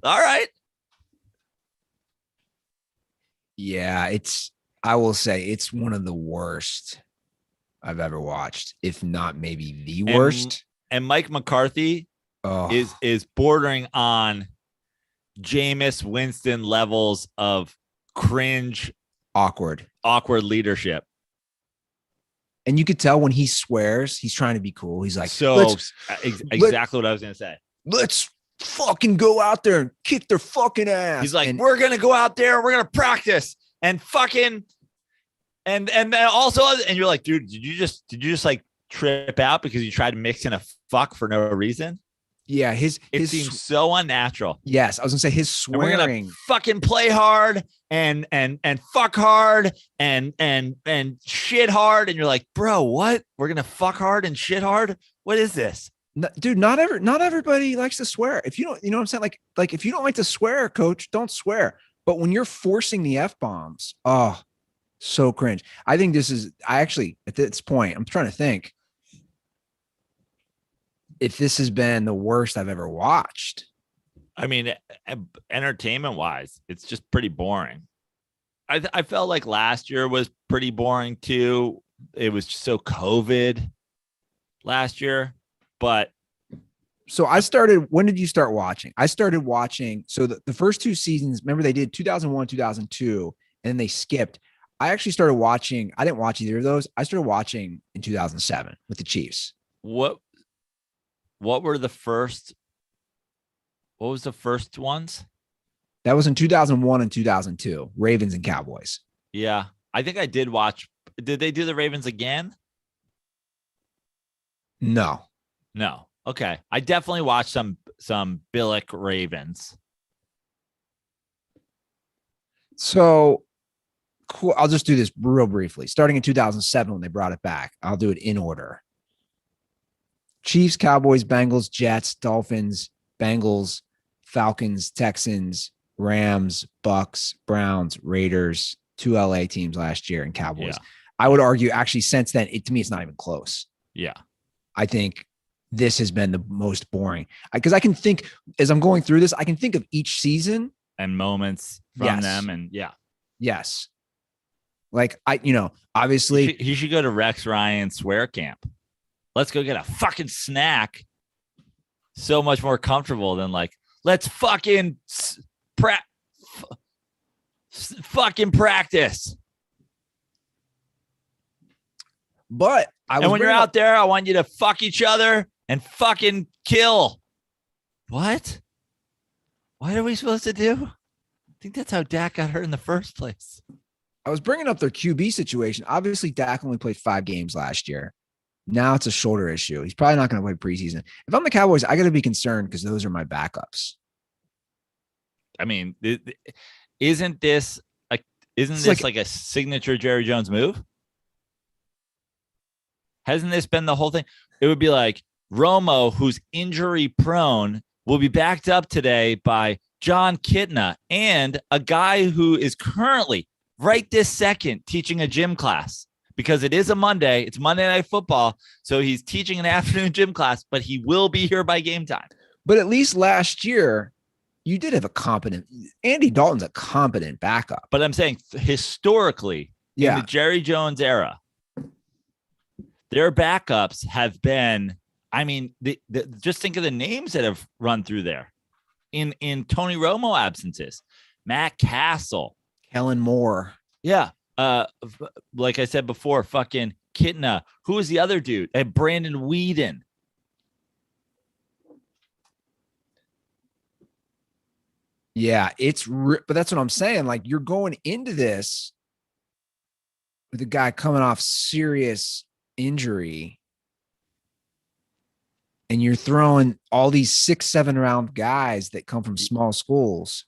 all right. Yeah, I will say it's one of the worst I've ever watched, if not maybe the worst. And Mike McCarthy is bordering on Jameis Winston levels of cringe, awkward leadership. And you could tell when he swears, he's trying to be cool. He's like, exactly what I was going to say. Let's fucking go out there and kick their fucking ass. He's like, we're going to go out there. We're going to practice and fucking, and then also, and you're like, dude, did you just like trip out because you tried to mix in a fuck for no reason? Yeah. It seems so unnatural. Yes. I was gonna say his swearing. And we're gonna fucking play hard and fuck hard and shit hard. And you're like, bro, what? We're gonna fuck hard and shit hard? What is this? No, dude, not everybody likes to swear. If you don't, you know what I'm saying? Like if you don't like to swear, coach, don't swear. But when you're forcing the F-bombs, oh, so cringe. I think at this point, I'm trying to think if this has been the worst I've ever watched. I mean, entertainment wise, it's just pretty boring. I felt like last year was pretty boring too. It was just so COVID last year, but. So when did you start watching? I started watching. So the first 2 seasons, remember they did 2001, 2002, and then they skipped. I actually started watching. I didn't watch either of those. I started watching in 2007 with the Chiefs. What were the first? What was the first ones? That was in 2001 and 2002, Ravens and Cowboys. Yeah. I think I did watch. Did they do the Ravens again? No. Okay. I definitely watched some Billick Ravens. So cool. I'll just do this real briefly. Starting in 2007 when they brought it back. I'll do it in order. Chiefs, Cowboys, Bengals, Jets, Dolphins, Bengals, Falcons, Texans, Rams, Bucks, Browns, Raiders, 2 LA teams last year, and Cowboys. Yeah. I would argue actually since then, to me, it's not even close. Yeah. I think this has been the most boring because I can think as I'm going through this, I can think of each season and moments from them. And yes. Like obviously he should go to Rex Ryan's swear camp. Let's go get a fucking snack. So much more comfortable than like, let's fucking fucking practice. But when you're out there, I want you to fuck each other and fucking kill. What? What are we supposed to do? I think that's how Dak got hurt in the first place. I was bringing up their QB situation. Obviously, Dak only played 5 games last year. Now it's a shoulder issue. He's probably not going to play preseason. If I'm the Cowboys, I got to be concerned because those are my backups. I mean, isn't this like a signature Jerry Jones move? Hasn't this been the whole thing? It would be like Romo, who's injury prone, will be backed up today by John Kitna and a guy who is currently right this second teaching a gym class because it is a Monday. It's Monday Night Football. So he's teaching an afternoon gym class, but he will be here by game time. But at least last year, you did have Andy Dalton's a competent backup. But I'm saying historically, in the Jerry Jones era, their backups have been, I mean, just think of the names that have run through there in Tony Romo absences. Matt Castle. Kellen Moore. Yeah. Like I said before, fucking Kitna. Who was the other dude? And Brandon Whedon. Yeah, but that's what I'm saying. Like you're going into this with a guy coming off serious injury and you're throwing all these 6-7 round guys that come from small schools.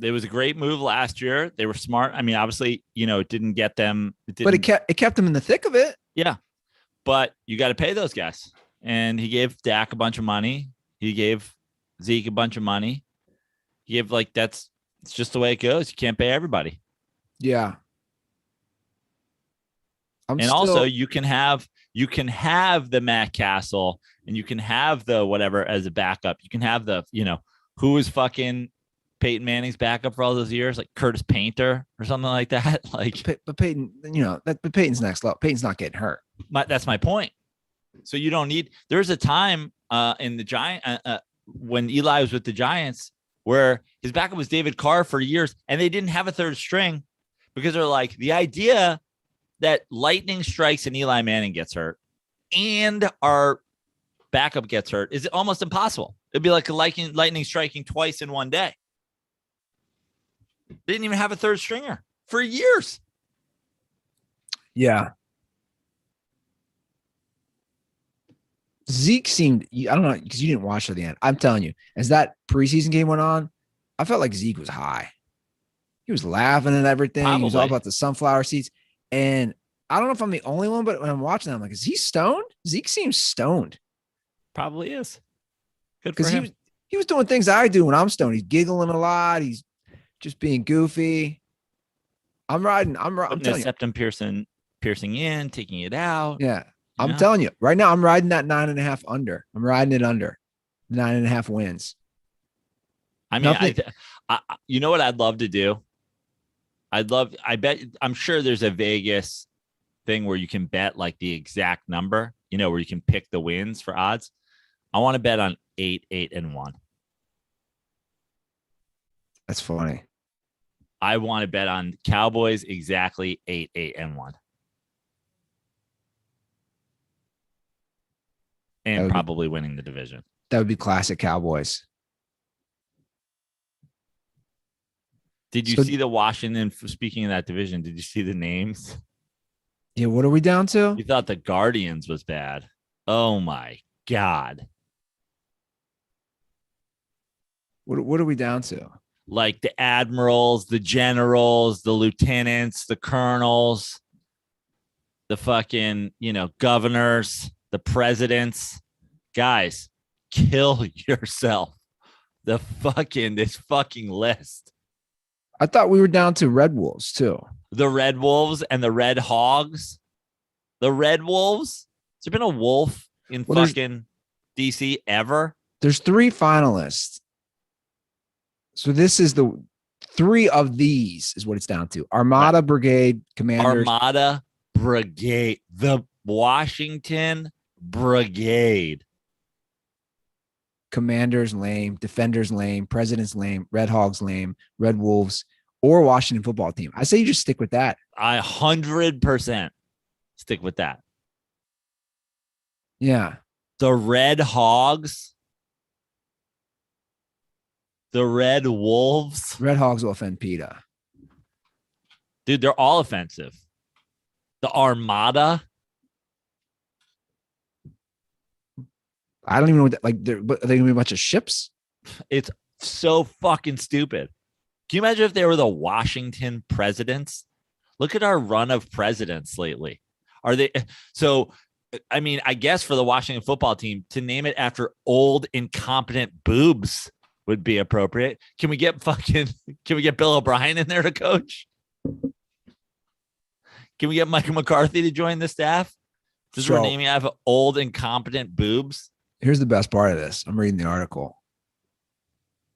It was a great move last year. They were smart. I mean, obviously, it didn't get them. But it kept them in the thick of it. Yeah. But you got to pay those guys. And he gave Dak a bunch of money. He gave Zeke a bunch of money. He gave it's just the way it goes. You can't pay everybody. Yeah. Also you can have the Matt Castle and you can have the whatever as a backup. You can have the, who was fucking Peyton Manning's backup for all those years, like Curtis Painter or something like that. But Peyton, but Peyton's next level. Peyton's not getting hurt. That's my point. So you don't need. There's a time in the Giant when Eli was with the Giants where his backup was David Carr for years, and they didn't have a third string because they're like the idea that lightning strikes and Eli Manning gets hurt, and our backup gets hurt is almost impossible. It'd be like a lightning striking twice in one day. They didn't even have a third stringer for years. Yeah. Zeke seemed, I don't know, because you didn't watch to the end. I'm telling you, as that preseason game went on, I felt like Zeke was high. He was laughing at everything. Probably. He was all about the sunflower seeds. And I don't know if I'm the only one, but when I'm watching that, I'm like, is he stoned? Zeke seems stoned. Probably is. Good for him. He was doing things I do when I'm stoned. He's giggling a lot. He's just being goofy. I'm riding. I'm Putting the telling you. septum piercing in, taking it out. Yeah. I'm telling you right now, I'm riding that 9.5 under. I'm riding it under 9.5 wins. I mean, you know what I'd love to do? I'm sure there's a Vegas thing where you can bet like the exact number, you know, where you can pick the wins for odds. I want to bet on 8, 8, and 1. That's funny. I want to bet on Cowboys exactly 8, 8, and 1. And probably winning the division. That would be classic Cowboys. Did you see the Washington, speaking of that division, did you see the names? Yeah, what are we down to? You thought the Guardians was bad. Oh, my God. What are we down to? Like the admirals, the generals, the lieutenants, the colonels, the fucking, governors, the presidents. Guys, kill yourself. This fucking list. I thought we were down to Red Wolves too. The Red Wolves and the Red Hogs. The Red Wolves. Has there been a wolf in fucking DC ever? There's 3 finalists. So this is the 3 of these is what it's down to. Armada Brigade Commanders. Armada Brigade. The Washington Brigade. Commanders lame, Defenders lame, Presidents lame, Red Hogs lame, Red Wolves, or Washington football team. I say you just stick with that. I 100% stick with that. Yeah. The Red Hogs. The Red Wolves. Red Hogs will offend PETA. Dude, they're all offensive. The Armada. I don't even know what that, like, are they going to be a bunch of ships? It's so fucking stupid. Can you imagine if they were the Washington presidents? Look at our run of presidents lately. Are they? So, I mean, I guess for the Washington football team, to name it after old, incompetent boobs would be appropriate. Can we get Bill O'Brien in there to coach? Can we get Mike McCarthy to join the staff? Just we're naming after old, incompetent boobs. Here's the best part of this. I'm reading the article.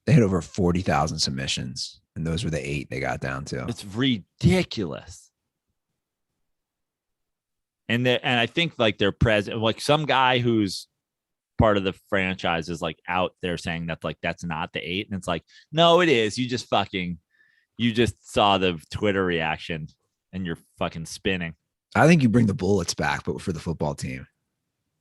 They had over 40,000 submissions, and those were the 8 they got down to. It's ridiculous. And I think like their president, like some guy who's part of the franchise is like out there saying that like that's not the 8, and it's like, no, it is. You just saw the Twitter reaction, and you're fucking spinning. I think you bring the Bullets back, but for the football team.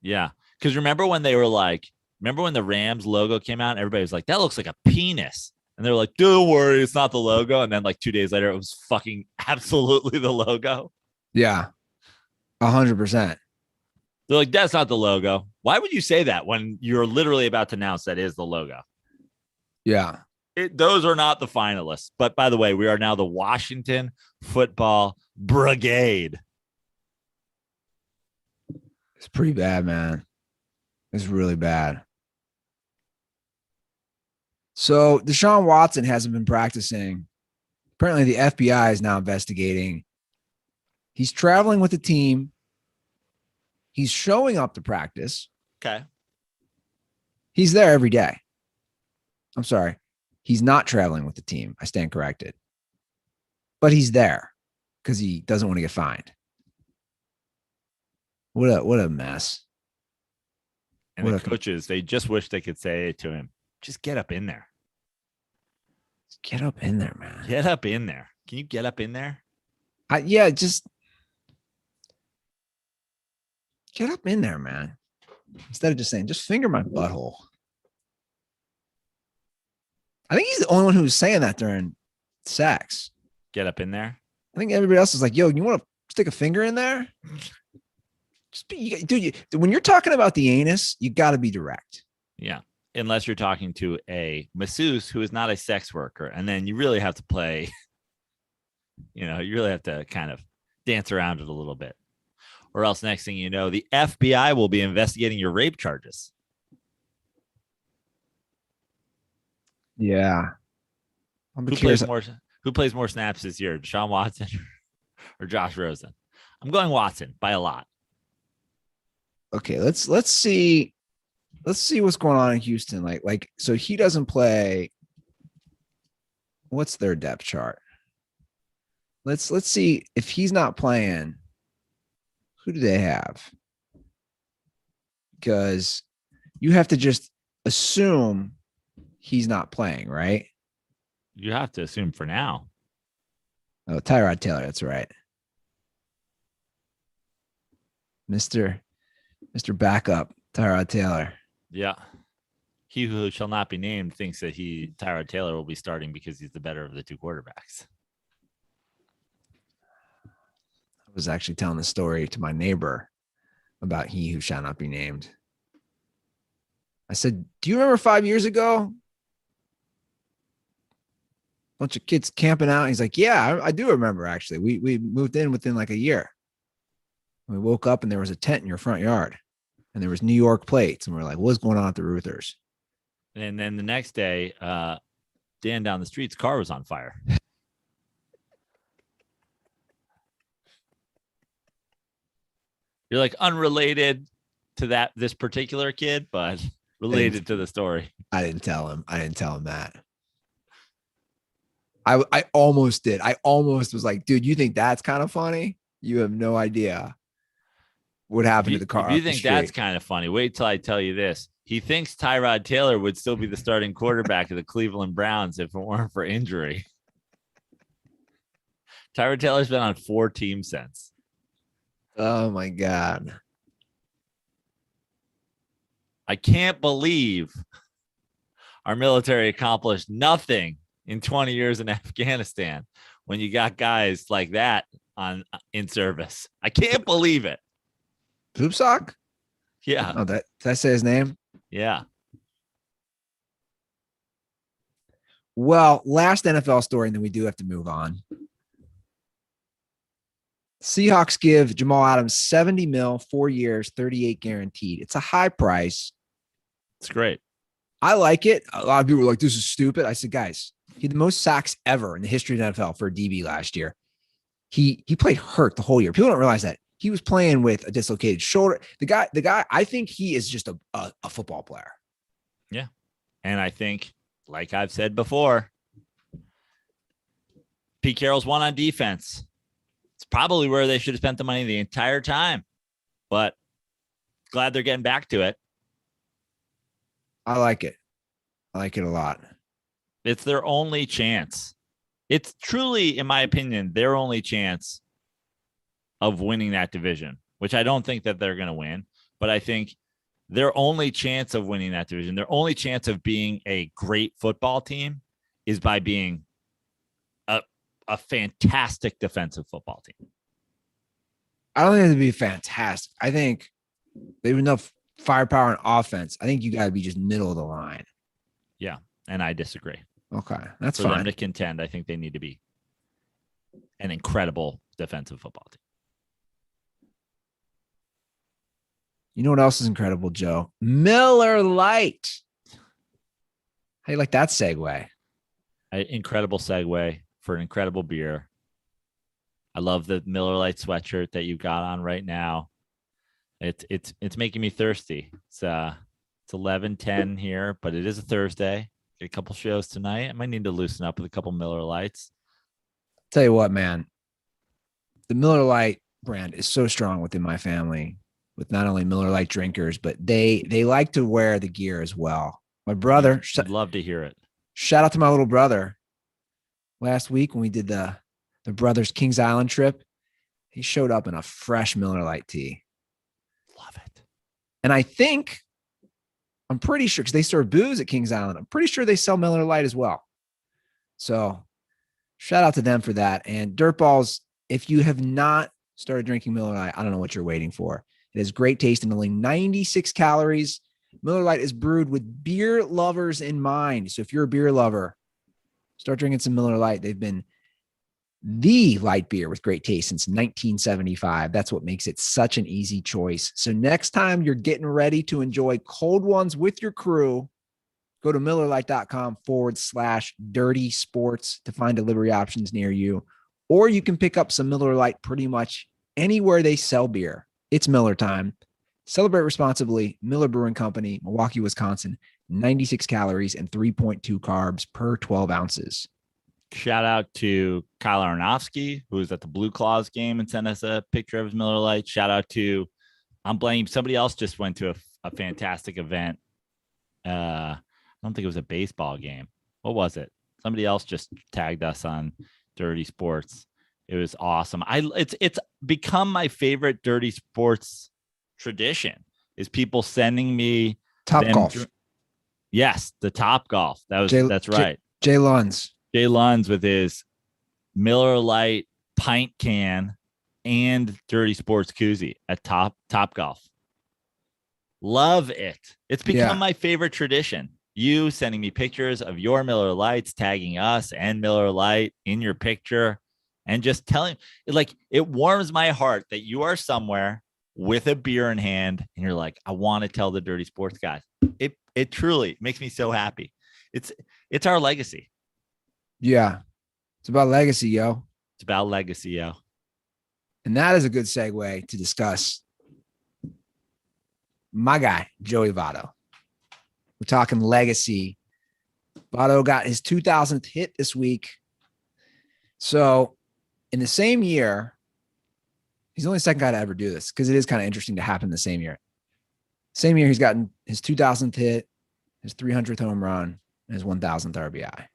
Yeah. Because remember when the Rams logo came out, and everybody was like, that looks like a penis. And they're like, don't worry, it's not the logo. And then like 2 days later, it was fucking absolutely the logo. Yeah. 100%. They're like, that's not the logo. Why would you say that when you're literally about to announce that is the logo? Yeah. Those are not the finalists. But by the way, we are now the Washington Football Brigade. It's pretty bad, man. It's really bad. So Deshaun Watson hasn't been practicing. Apparently the FBI is now investigating. He's traveling with the team. He's showing up to practice. Okay. He's there every day. I'm sorry. He's not traveling with the team. I stand corrected. But he's there because he doesn't want to get fined. What a mess. And the coaches, they just wish they could say to him, just get up in there. Get up in there, man. Get up in there. Can you get up in there? Just get up in there, man. Instead of just saying, just finger my butthole. I think he's the only one who was saying that during sex. Get up in there. I think everybody else is like, yo, you want to stick a finger in there? Dude, when you're talking about the anus, you got to be direct. Yeah. Unless you're talking to a masseuse who is not a sex worker. And then you really have to play, you really have to kind of dance around it a little bit. Or else next thing you know, the FBI will be investigating your rape charges. Yeah. I'll be Who curious. plays more snaps this year, Deshaun Watson or Josh Rosen? I'm going Watson by a lot. Okay, let's see what's going on in Houston. Like so he doesn't play. What's their depth chart? Let's see if he's not playing. Who do they have? Because you have to just assume he's not playing, right? You have to assume for now. Oh, Tyrod Taylor, that's right. Mr. Backup, Tyrod Taylor. Yeah. He who shall not be named thinks that Tyrod Taylor will be starting because he's the better of the two quarterbacks. I was actually telling the story to my neighbor about he who shall not be named. I said, do you remember 5 years ago? Bunch of kids camping out. He's like, yeah, I do remember, actually. We moved in within like a year. We woke up and there was a tent in your front yard and there was New York plates. And we're like, what's going on at the Ruthers? And then the next day, Dan down the street's car was on fire. You're like unrelated to this particular kid, but related to the story. I didn't tell him that. I almost did. I almost was like, dude, you think that's kind of funny? You have no idea what happened to the car. If you think that's kind of funny, wait till I tell you this. He thinks Tyrod Taylor would still be the starting quarterback of the Cleveland Browns if it weren't for injury. Tyrod Taylor's been on 4 teams since. Oh my God. I can't believe our military accomplished nothing in 20 years in Afghanistan when you got guys like that in service. I can't believe it. Poop sock? Yeah. Oh, did I say his name? Yeah. Well, last NFL story, and then we do have to move on. Seahawks give Jamal Adams $70 million, 4 years, 38 guaranteed. It's a high price. It's great. I like it. A lot of people were like, this is stupid. I said, guys, he had the most sacks ever in the history of the NFL for a DB last year. He played hurt the whole year. People don't realize that. He was playing with a dislocated shoulder. The guy, I think he is just a football player. Yeah. And I think, like I've said before, Pete Carroll's won on defense. It's probably where they should have spent the money the entire time, but glad they're getting back to it. I like it. I like it a lot. It's their only chance. It's truly, in my opinion, their only chance of winning that division, which I don't think that they're going to win, but I think their only chance of winning that division, their only chance of being a great football team is by being a fantastic defensive football team. I don't think it'd be fantastic. I think they have enough firepower and offense. I think you got to be just middle of the line. Yeah, and I disagree. Okay, that's For fine. them to contend, I think they need to be an incredible defensive football team. You know what else is incredible, Joe? Miller Lite. How you like that segue? Incredible segue for an incredible beer. I love the Miller Lite sweatshirt that you got on right now. It's making me thirsty. It's 11:10 here, but it is a Thursday. Get a couple shows tonight. I might need to loosen up with a couple Miller Lites. Tell you what, man, the Miller Lite brand is so strong within my family, with not only Miller Lite drinkers, but they like to wear the gear as well. My brother, I'd love to hear it. Shout out to my little brother. Last week when we did the brothers Kings Island trip, he showed up in a fresh Miller Lite tee. Love it. And I'm pretty sure, because they serve booze at Kings Island, I'm pretty sure they sell Miller Lite as well. So shout out to them for that. And DirtBalls, if you have not started drinking Miller Lite, I don't know what you're waiting for. It has great taste and only 96 calories. Miller Lite is brewed with beer lovers in mind. So if you're a beer lover, start drinking some Miller Lite. They've been the light beer with great taste since 1975. That's what makes it such an easy choice. So next time you're getting ready to enjoy cold ones with your crew, Go to MillerLite.com/dirty sports to find delivery options near you. Or you can pick up some Miller Lite pretty much anywhere they sell beer. It's Miller time. Celebrate responsibly. Miller Brewing Company, Milwaukee, Wisconsin. 96 calories and 3.2 carbs per 12 ounces. Shout out to Kyle Aronofsky, who was at the Blue Claws game and sent us a picture of his Miller Lite. Shout out to, I'm blaming somebody else just went to a fantastic event. I don't think it was a baseball game. What was it? Somebody else just tagged us on Dirty Sports. It was awesome. It's become my favorite Dirty Sports tradition is people sending me Top Golf. Yes, the Top Golf. That's right. Jay Lunds with his Miller Lite pint can and Dirty Sports koozie at Top Golf. Love it. It's become my favorite tradition. You sending me pictures of your Miller Lights, tagging us and Miller Lite in your picture, and just telling, like, it warms my heart that you are somewhere with a beer in hand and you're like, I want to tell the Dirty Sports guys. It truly makes me so happy. It's our legacy. Yeah. It's about legacy, yo. It's about legacy, yo. And that is a good segue to discuss my guy, Joey Votto. We're talking legacy. Votto got his 2000th hit this week. So in the same year, he's the only second guy to ever do this because it is kind of interesting to happen the same year. Same year, he's gotten his 2000th hit, his 300th home run, and his 1000th RBI.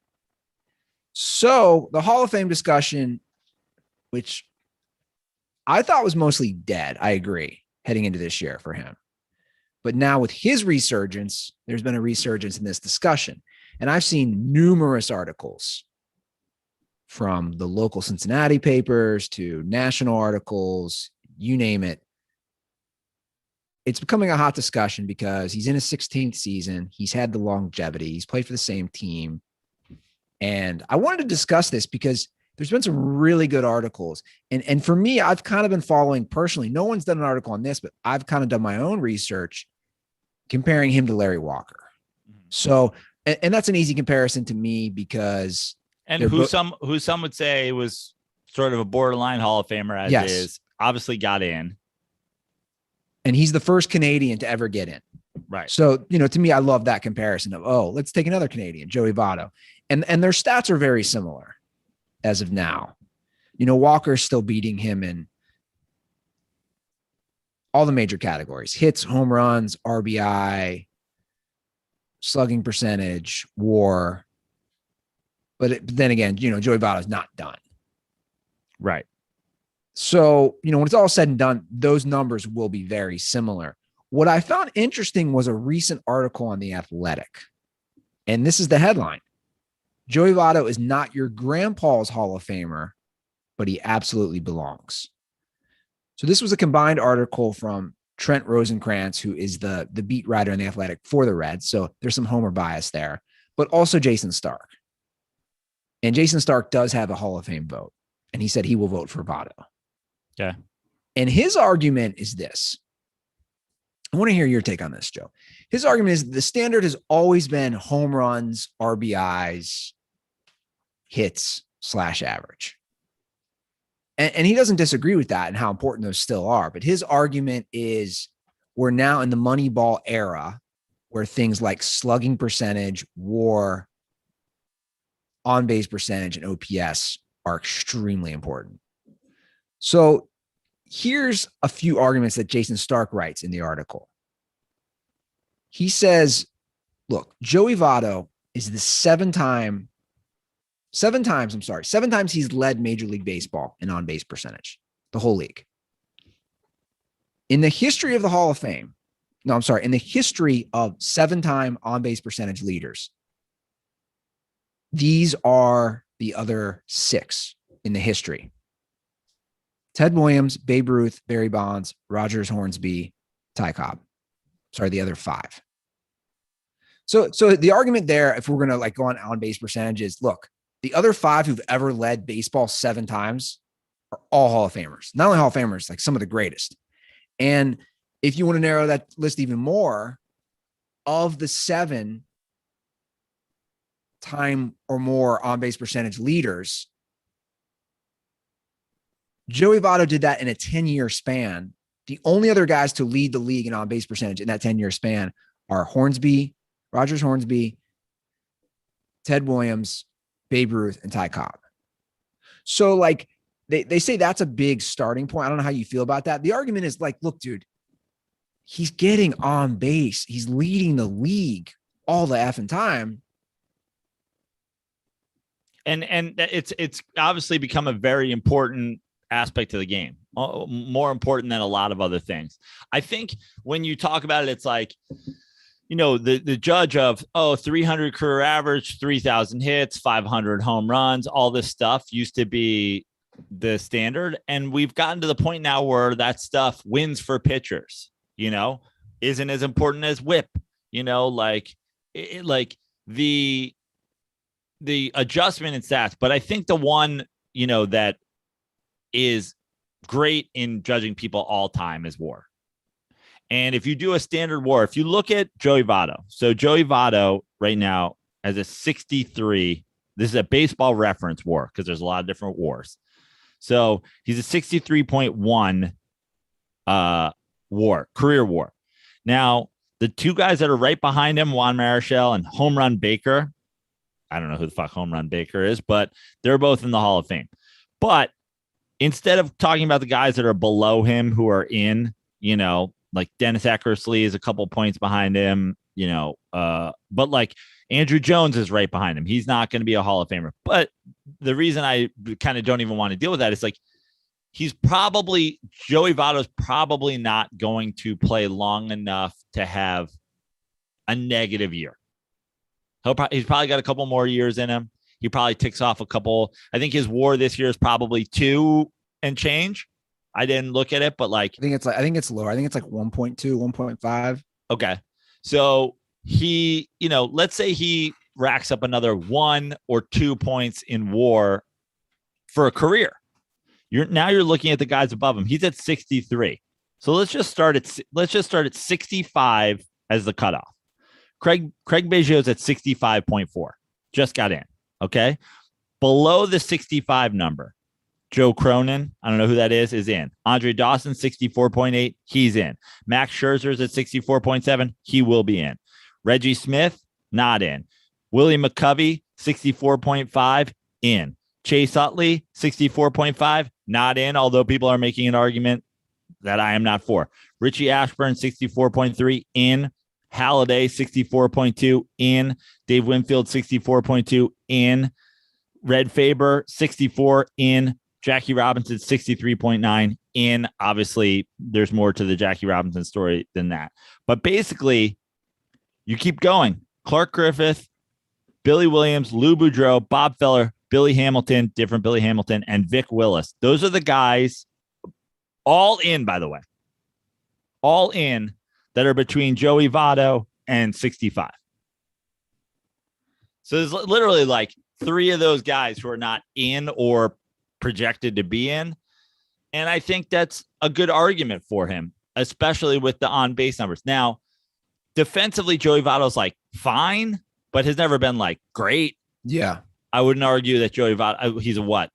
So the Hall of Fame discussion, which I thought was mostly dead, I agree, heading into this year for him. But now with his resurgence, there's been a resurgence in this discussion. And I've seen numerous articles from the local Cincinnati papers to national articles, you name it. It's becoming a hot discussion because he's in his 16th season. He's had the longevity. He's played for the same team. And I wanted to discuss this because there's been some really good articles. And for me, I've kind of been following personally. No one's done an article on this, but I've kind of done my own research comparing him to Larry Walker. So, and that's an easy comparison to me because who some would say was sort of a borderline Hall of Famer as is, obviously got in. And he's the first Canadian to ever get in. Right. So, to me, I love that comparison of, let's take another Canadian, Joey Votto. And their stats are very similar as of now. Walker's still beating him in all the major categories: hits, home runs, RBI, slugging percentage, WAR. But then again, Joey Votto's not done. Right. So, when it's all said and done, those numbers will be very similar. What I found interesting was a recent article on The Athletic. And this is the headline: Joey Votto is not your grandpa's Hall of Famer, but he absolutely belongs. So this was a combined article from Trent Rosenkrantz, who is the beat writer in The Athletic for the Reds. So there's some homer bias there, but also Jason Stark. And Jason Stark does have a Hall of Fame vote, and he said he will vote for Votto. Okay. And his argument is this. I want to hear your take on this, Joe. His argument is the standard has always been home runs, RBIs, hits / average. And he doesn't disagree with that and how important those still are. But his argument is we're now in the Moneyball era where things like slugging percentage, WAR, on-base percentage, and OPS are extremely important. So here's a few arguments that Jason Stark writes in the article. He says, look, Joey Votto is the seven times he's led Major League Baseball in on-base percentage, the whole league. In the history of the Hall of Fame, in the history of 7-time on-base percentage leaders, these are the other 6 in the history: Ted Williams, Babe Ruth, Barry Bonds, Rogers Hornsby, Ty Cobb. Sorry, the other 5. So the argument there, if we're going to go on base percentages, look, the other 5 who've ever led baseball 7 times are all Hall of Famers. Not only Hall of Famers, like some of the greatest. And if you want to narrow that list even more, of the 7 time or more on base percentage leaders. Joey Votto did that in a 10-year span. The only other guys to lead the league in on base percentage in that 10-year span are Rogers Hornsby, Ted Williams, Babe Ruth, and Ty Cobb. So like they say that's a big starting point. I don't know how you feel about that. The argument is like, look, dude, he's getting on base. He's leading the league all the effing time. And it's obviously become a very important aspect of the game, more important than a lot of other things. I think when you talk about it, it's like, you know, the judge of, 300 career average, 3,000 hits, 500 home runs, all this stuff used to be the standard. And we've gotten to the point now where that stuff wins for pitchers, you know, isn't as important as whip, you know, like the adjustment in stats. But I think the one, you know, that is great in judging people all time is WAR. And if you do a standard WAR, if you look at Joey Votto, so Joey Votto right now has a 63. This is a Baseball Reference WAR because there's a lot of different WARs. So he's a 63.1 WAR, career WAR. Now, the two guys that are right behind him, Juan Marichal and Home Run Baker, I don't know who the fuck Home Run Baker is, but they're both in the Hall of Fame. But instead of talking about the guys that are below him who are in, you know, like Dennis Eckersley is a couple points behind him, you know, but like Andrew Jones is right behind him. He's not going to be a Hall of Famer. But the reason I kind of don't even want to deal with that is like, Joey Votto's probably not going to play long enough to have a negative year. He's probably got a couple more years in him. He probably ticks off a couple. I think his WAR this year is probably 2 and change. I didn't look at it, but like I think it's lower. I think it's like 1.2, 1.5. Okay. So he, you know, let's say he racks up another 1 or 2 points in WAR for a career. You're looking at the guys above him. He's at 63. So let's just start at 65 as the cutoff. Craig Biggio's at 65.4. Just got in. Okay. Below the 65 number, Joe Cronin, I don't know who that is in. Andre Dawson, 64.8. He's in. Max Scherzer's at 64.7. He will be in. Reggie Smith, not in. Willie McCovey, 64.5. In. Chase Utley, 64.5. Not in, although people are making an argument that I am not for. Richie Ashburn, 64.3. In. Halladay, 64.2. In. Dave Winfield, 64.2. In. Red Faber, 64. In. Jackie Robinson, 63.9 in. Obviously, there's more to the Jackie Robinson story than that. But basically, you keep going. Clark Griffith, Billy Williams, Lou Boudreau, Bob Feller, Billy Hamilton, different Billy Hamilton, and Vic Willis. Those are the guys, all in, by the way, all in that are between Joey Votto and 65. So there's literally like 3 of those guys who are not in or projected to be in. And I think that's a good argument for him, especially with the on-base numbers. Now, defensively, Joey Votto's like fine, but has never been like great. Yeah. I wouldn't argue that Joey Votto, he's a what?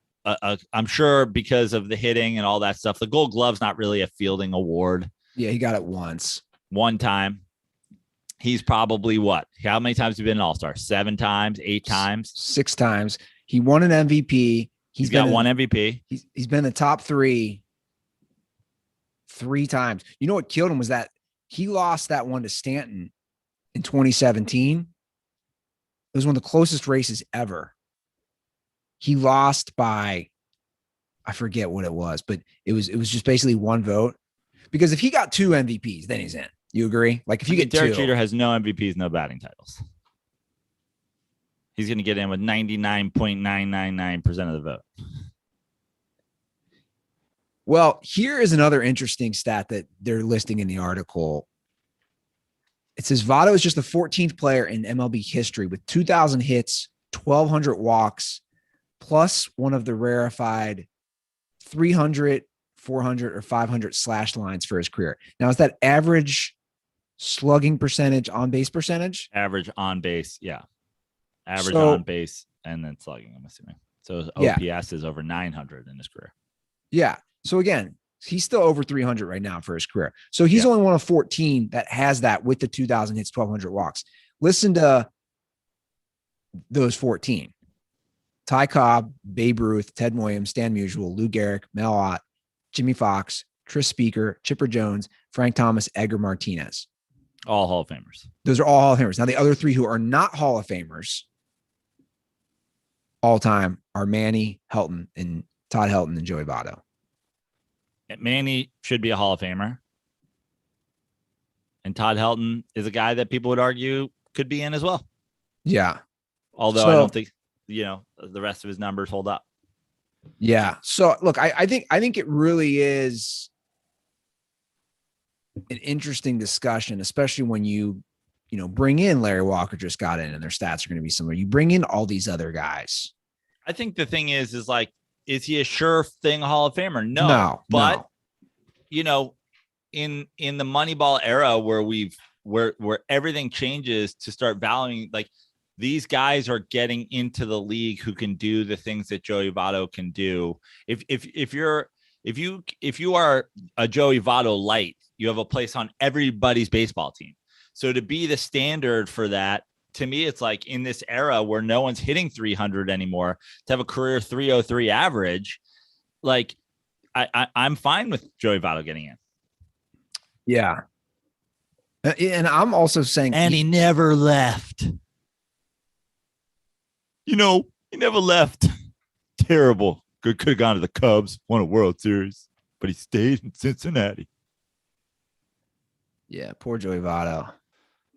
I'm sure because of the hitting and all that stuff. The Gold Glove's not really a fielding award. Yeah, he got it once. One time. He's probably what? How many times have you been an All-Star? 7 times, 8 times? 6 times. He won an MVP. He's got 1 MVP. He's been in the top 3 times. You know what killed him was that he lost that one to Stanton in 2017. It was one of the closest races ever. He lost by, I forget what it was, but it was just basically 1 vote. Because if he got 2 MVPs, then he's in. You agree? Like if you get Derek 2, Jeter has no MVPs, no batting titles. He's going to get in with 99.999% of the vote. Well, here is another interesting stat that they're listing in the article. It says Votto is just the 14th player in MLB history with 2,000 hits, 1,200 walks, plus one of the rarefied 300, 400, or 500 slash lines for his career. Now, is that average slugging percentage, on base percentage? Average on base, yeah. Average on base and then slugging, I'm assuming. So OPS is over 900 in his career. Yeah. So again, he's still over 300 right now for his career. So he's only one of 14 that has that with the 2,000 hits, 1,200 walks. Listen to those 14. Ty Cobb, Babe Ruth, Ted Williams, Stan Musial, Lou Gehrig, Mel Ott, Jimmy Fox, Tris Speaker, Chipper Jones, Frank Thomas, Edgar Martinez. All Hall of Famers. Those are all Hall of Famers. Now, the other three who are not Hall of Famers all time are Manny, Helton, and Todd Helton and Joey Votto. Manny should be a Hall of Famer. And Todd Helton is a guy that people would argue could be in as well. Yeah. Although I don't think, the rest of his numbers hold up. Yeah. So look, I think it really is an interesting discussion, especially when you bring in Larry Walker just got in and their stats are going to be similar. You bring in all these other guys. I think the thing is is he a sure thing Hall of Famer? No. But in the Moneyball era where everything changes to start valuing, like, these guys are getting into the league who can do the things that Joey Votto can do. If you are a Joey Votto light, you have a place on everybody's baseball team. So to be the standard for that, to me, it's like in this era where no one's hitting 300 anymore, to have a career 303 average, like I'm fine with Joey Votto getting in. Yeah. And I'm also saying, and he never left. He never left. Terrible. Could have gone to the Cubs, won a World Series, but he stayed in Cincinnati. Yeah, poor Joey Votto.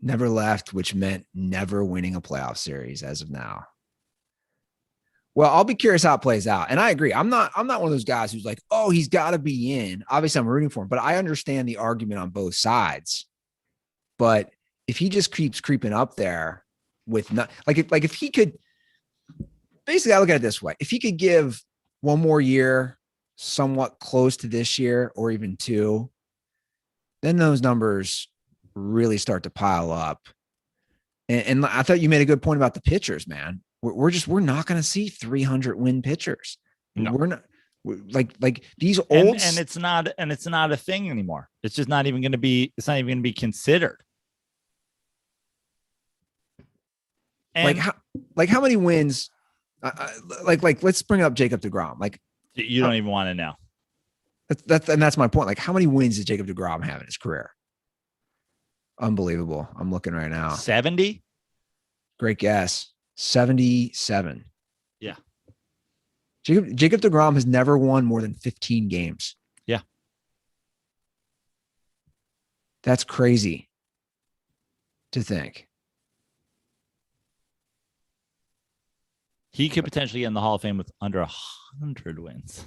Never left, which meant never winning a playoff series as of now. Well, I'll be curious how it plays out. And I agree. I'm not one of those guys who's like, oh, he's got to be in. Obviously, I'm rooting for him, but I understand the argument on both sides. But if he just keeps creeping up there with not if he could, basically, I look at it this way. If he could give one more year somewhat close to this year or even two, then those numbers really start to pile up. And I thought you made a good point about the pitchers, man. We're not going to see 300 win pitchers. No. We're not like these old, and it's not a thing anymore. It's just not even going to be. It's not even going to be considered. And how many wins? Let's bring up Jacob deGrom. Like, you don't even want to know. That's my point. Like, how many wins did Jacob deGrom have in his career? Unbelievable. I'm looking right now. 70. Great guess. 77. Yeah. Jacob deGrom has never won more than 15 games. Yeah. That's crazy to think. He could potentially get in the Hall of Fame with under 100 wins.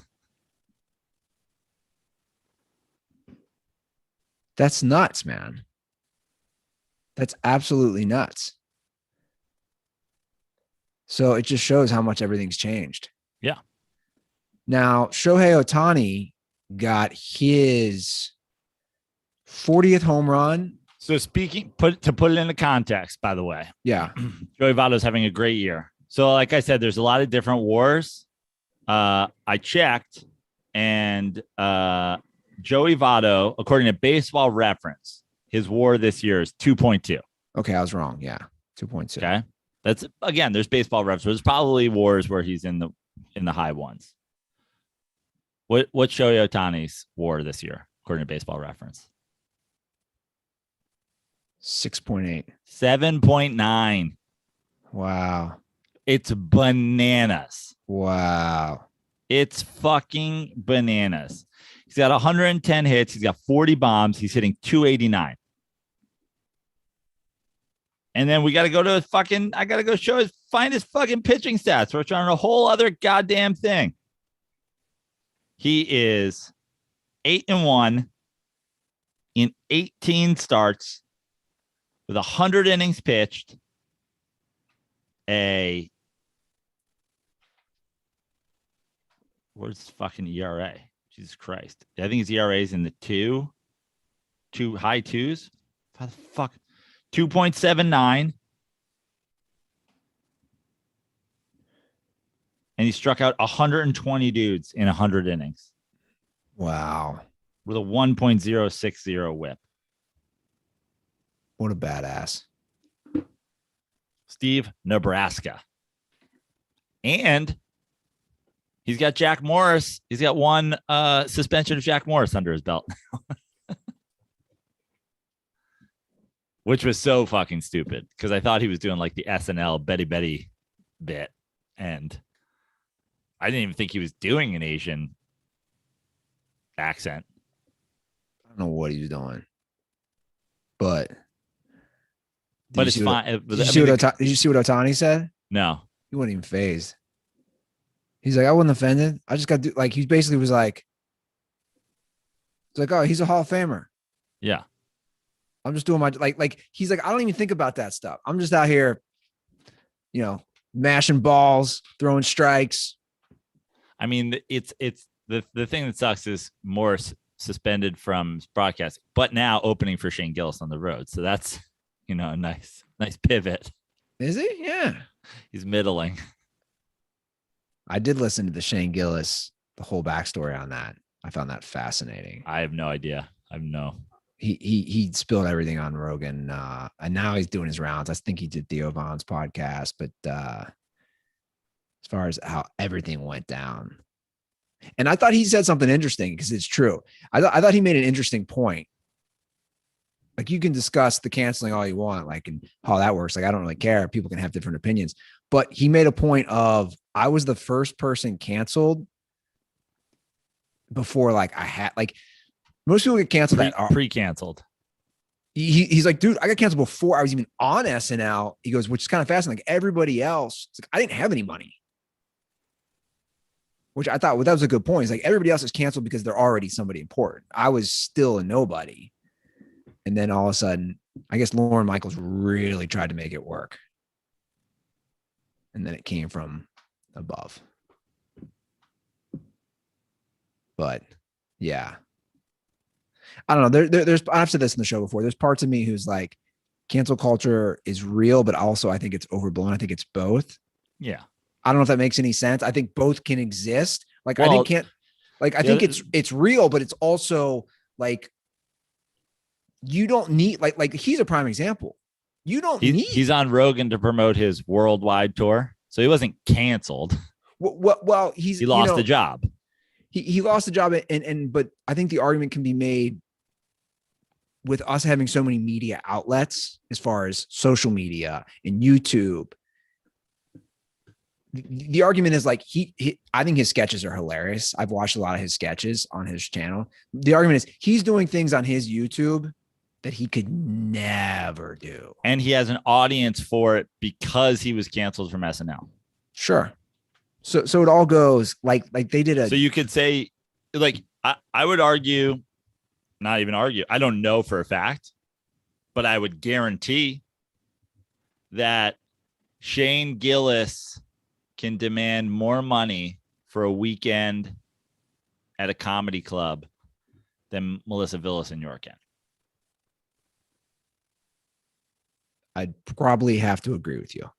That's nuts, man. That's absolutely nuts. So it just shows how much everything's changed. Yeah. Now, Shohei Ohtani got his 40th home run. So put it into context, by the way. Yeah. Joey Votto's having a great year. So like I said, there's a lot of different wars. I checked, and Joey Votto, according to Baseball Reference, his WAR this year is 2.2. Okay, I was wrong. Yeah, 2.2. Okay, that's, again, there's Baseball Reference. There's probably wars where he's in the high ones. What's Shohei Ohtani's WAR this year, according to Baseball Reference? 6.8. 7.9. Wow. It's bananas. Wow. It's fucking bananas. He's got 110 hits. He's got 40 bombs. He's hitting 289. And then we got to go to I got to go find his fucking pitching stats, which are on a whole other goddamn thing. He is 8-1 in 18 starts with 100 innings pitched. Where's fucking ERA? Jesus Christ. I think his ERA is in the two high twos. How the fuck? 2.79. and he struck out 120 dudes in 100 innings. Wow. With a 1.060 whip. What a badass. Steve, Nebraska. And he's got Jack Morris. He's got one suspension of Jack Morris under his belt. Which was so fucking stupid because I thought he was doing like the SNL Betty Betty bit. And I didn't even think he was doing an Asian accent. I don't know what he was doing. But it's fine. Did you see what Ohtani said? No. He wasn't even phased. He's like, I wasn't offended. I just got to, like, he basically was like, it's like, oh, he's a Hall of Famer. Yeah. I'm just doing my, like, he's like, I don't even think about that stuff. I'm just out here, mashing balls, throwing strikes. I mean, it's the thing that sucks is Morris suspended from broadcasting, but now opening for Shane Gillis on the road. So that's, a nice pivot. Is he? Yeah. He's middling. I did listen to the Shane Gillis, the whole backstory on that. I found that fascinating. I have no idea. He spilled everything on Rogan, and now he's doing his rounds. I think he did Theo Von's podcast, but as far as how everything went down, and I thought he said something interesting because it's true. I thought he made an interesting point. Like, you can discuss the canceling all you want, like, and how that works. Like, I don't really care. People can have different opinions, but he made a point of, I was the first person canceled before, like, I had, like, most people get canceled pre-canceled. He's like, dude, I got canceled before I was even on SNL. He goes, which is kind of fascinating. Like, everybody else, it's like, I didn't have any money. Which I thought, well, that was a good point. It's like, everybody else is canceled because they're already somebody important. I was still a nobody. And then all of a sudden, I guess Lorne Michaels really tried to make it work. And then it came from above. But yeah. I don't know. There's I've said this in the show before. There's parts of me who's like, cancel culture is real, but also I think it's overblown. I think it's both. Yeah. I don't know if that makes any sense. I think both can exist. Like, well, I think it's real, but it's also like, you don't need, like he's a prime example. You don't need. He's on Rogan to promote his worldwide tour, so he wasn't canceled. Well, he lost the job. He lost the job, but I think the argument can be made with us having so many media outlets, as far as social media and YouTube. The argument is like, I think his sketches are hilarious. I've watched a lot of his sketches on his channel. The argument is he's doing things on his YouTube that he could never do. And he has an audience for it because he was canceled from SNL. Sure. So it all goes like they did so you could say, like, I would argue, not even argue, I don't know for a fact, but I would guarantee that Shane Gillis can demand more money for a weekend at a comedy club than Melissa Villaseñor can. I'd probably have to agree with you.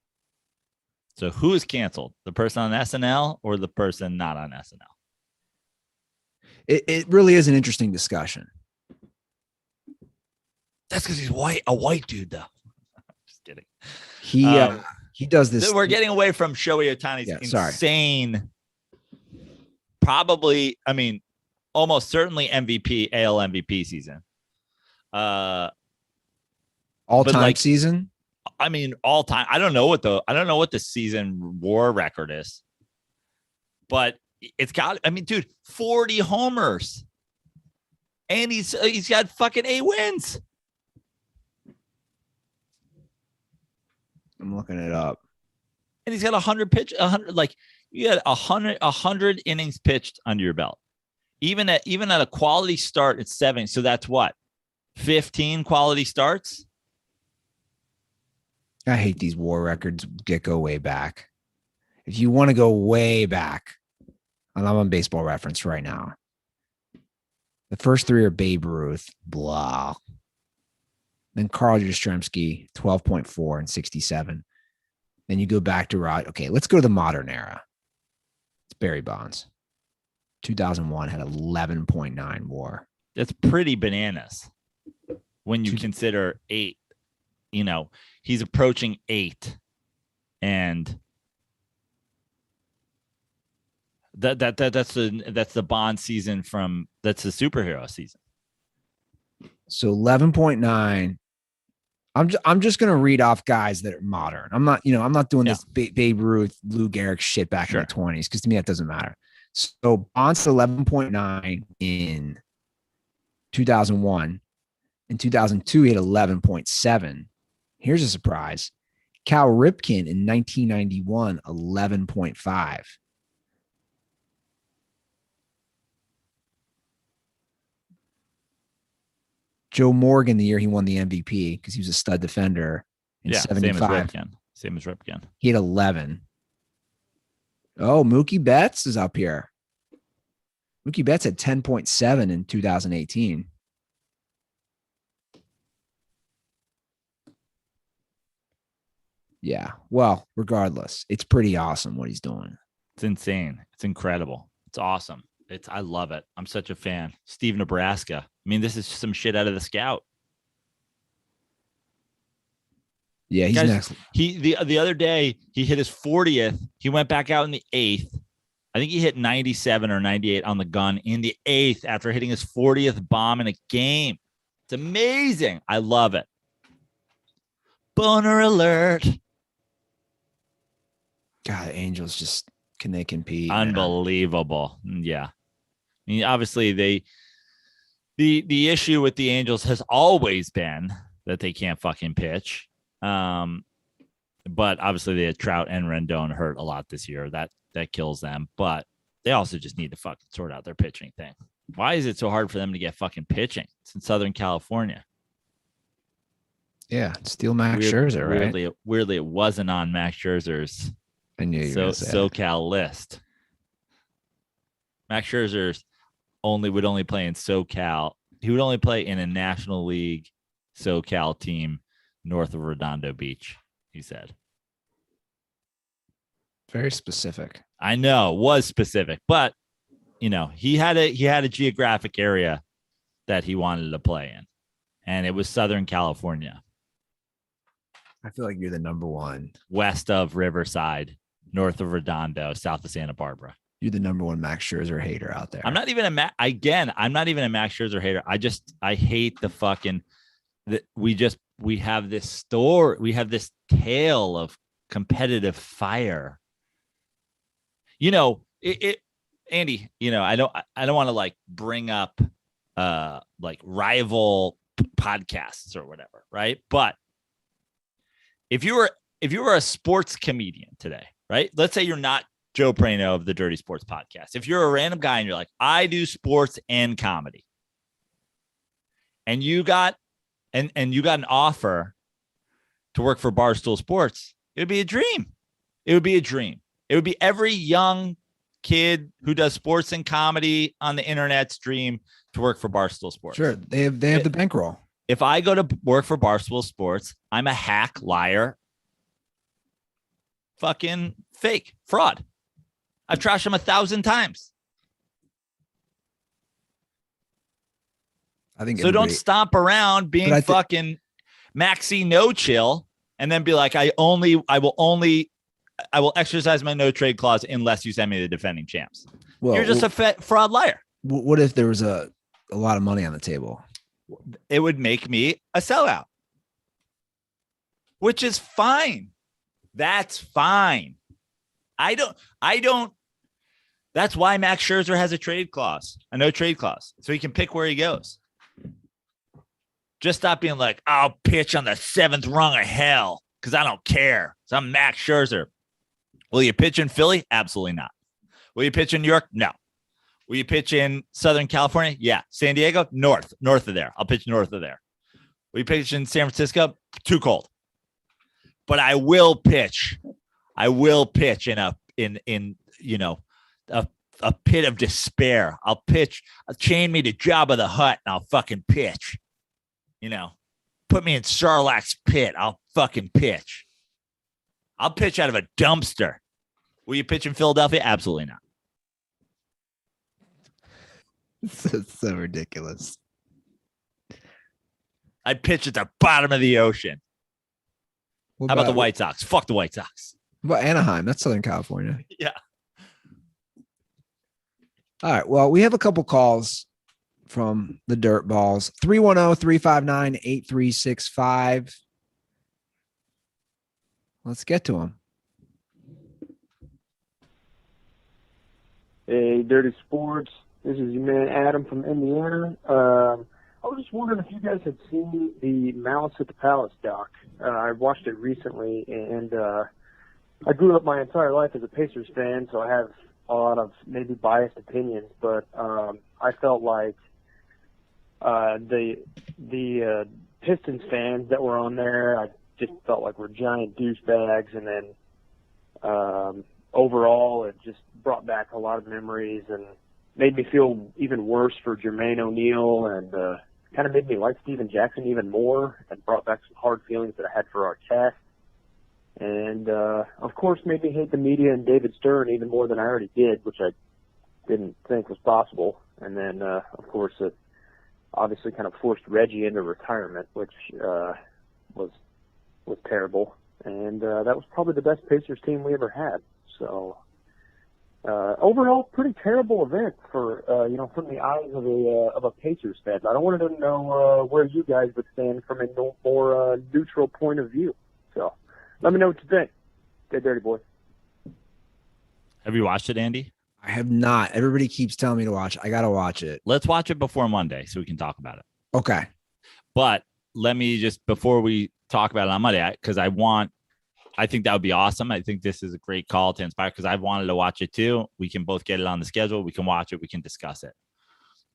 So who is canceled? The person on SNL or the person not on SNL? It really is an interesting discussion. That's because he's a white dude, though. Just kidding. He does this. We're getting away from Shohei Ohtani's insane, probably, I mean, almost certainly MVP, AL MVP season. All-time season? I mean, all time. I don't know what the season WAR record is, but it's got, I mean, dude, 40 homers, and he's got fucking 8 wins. I'm looking it up, and he's got 100 like you had 100 innings pitched under your belt. Even at a quality start at 7, so that's what, 15 quality starts. I hate these WAR records that go way back. If you want to go way back, and I'm on Baseball Reference right now. The first 3 are Babe Ruth, blah. Then Carl Yastrzemski, 12.4 and 67. Then you go back to Rod. Okay, let's go to the modern era. It's Barry Bonds. 2001 had 11.9 WAR. That's pretty bananas when you consider 8. You know, he's approaching 8, and that's the Bond season that's the superhero season. So 11.9. I'm just gonna read off guys that are modern. I'm not doing this Babe Ruth, Lou Gehrig shit back in the 20s, because to me that doesn't matter. So Bonds 11.9 in 2001. In 2002, he had 11.7. Here's a surprise. Cal Ripken in 1991, 11.5. Joe Morgan, the year he won the MVP, because he was a stud defender in 75. Same as Ripken. He had 11. Oh, Mookie Betts is up here. Mookie Betts had 10.7 in 2018. Yeah. Well, regardless, it's pretty awesome what he's doing. It's insane. It's incredible. It's awesome. I love it. I'm such a fan. Steve Nebraska. I mean, this is some shit out of the Scout. Yeah, he's next. The other day he hit his 40th. He went back out in the 8th. I think he hit 97 or 98 on the gun in the 8th after hitting his 40th bomb in a game. It's amazing. I love it. Boner alert. God, Angels just, can they compete? Unbelievable. Man. Yeah. I mean, obviously the issue with the Angels has always been that they can't fucking pitch. But obviously they had Trout and Rendon hurt a lot this year. That kills them. But they also just need to fucking sort out their pitching thing. Why is it so hard for them to get fucking pitching? It's in Southern California. Yeah, steal Max Scherzer, right? Weirdly, it wasn't on Max Scherzer's SoCal list. Max Scherzer would only play in SoCal. He would only play in a National League SoCal team north of Redondo Beach, he said. Very specific. I know, was specific, but you know, he had a geographic area that he wanted to play in, and it was Southern California. I feel like you're the number one. West of Riverside, north of Redondo, south of Santa Barbara. You're the number one Max Scherzer hater out there. I'm not even a Max Scherzer hater. I hate the fucking that we have this story. We have this tale of competitive fire. You know, Andy, you know, I don't want to like bring up like rival podcasts or whatever, right? But if you were a sports comedian today, right? Let's say you're not Joe Prano of the Dirty Sports Podcast. If you're a random guy and you're like, I do sports and comedy, and you got an offer to work for Barstool Sports, it would be a dream. It would be a dream. It would be every young kid who does sports and comedy on the internet's dream to work for Barstool Sports. Sure, they have the bankroll. If I go to work for Barstool Sports, I'm a hack, liar, fucking fake, fraud. I've trashed them 1,000 times. I think so. Don't stomp around being fucking Maxi no chill and then be like, I will exercise my no trade clause unless you send me the defending champs. Well, you're just a fraud liar. What if there was a lot of money on the table? It would make me a sellout, which is fine. That's fine. I don't. That's why Max Scherzer has a no trade clause, so he can pick where he goes. Just stop being like, I'll pitch on the 7th rung of hell because I don't care. So I'm Max Scherzer. Will you pitch in Philly? Absolutely not. Will you pitch in New York? No. Will you pitch in Southern California? Yeah. San Diego? North of there. I'll pitch north of there. Will you pitch in San Francisco? Too cold. But I will pitch. In a pit of despair. I'll pitch. Chain me to Jabba the Hutt and I'll fucking pitch. You know, put me in Sarlacc's pit. I'll fucking pitch. I'll pitch out of a dumpster. Will you pitch in Philadelphia? Absolutely not. It's so ridiculous. I pitch at the bottom of the ocean. What How about the White Sox? Fuck the White Sox. What about Anaheim? That's Southern California. Yeah. All right. Well, we have a couple calls from the Dirt Balls. 310-359-8365. Let's get to them. Hey, Dirty Sports. This is your man Adam from Indiana. I was just wondering if you guys had seen the Malice at the Palace doc. I watched it recently, and I grew up my entire life as a Pacers fan, so I have a lot of maybe biased opinions, but I felt like the Pistons fans that were on there, I just felt like were giant douchebags, and then overall it just brought back a lot of memories and made me feel even worse for Jermaine O'Neal, and kind of made me like Steven Jackson even more, and brought back some hard feelings that I had for Artest. And, of course, made me hate the media and David Stern even more than I already did, which I didn't think was possible. And then, of course, it obviously kind of forced Reggie into retirement, which was terrible. And that was probably the best Pacers team we ever had. So, overall, pretty terrible event for, from the eyes of a Pacers fan. I don't want to know where you guys would stand from a more neutral point of view. So, let me know what you think. Stay dirty, boys. Have you watched it, Andy? I have not. Everybody keeps telling me to watch. I got to watch it. Let's watch it before Monday so we can talk about it. Okay. But let me just, before we talk about it on Monday, because I think that would be awesome. I think this is a great call to inspire, because I've wanted to watch it too. We can both get it on the schedule. We can watch it. We can discuss it.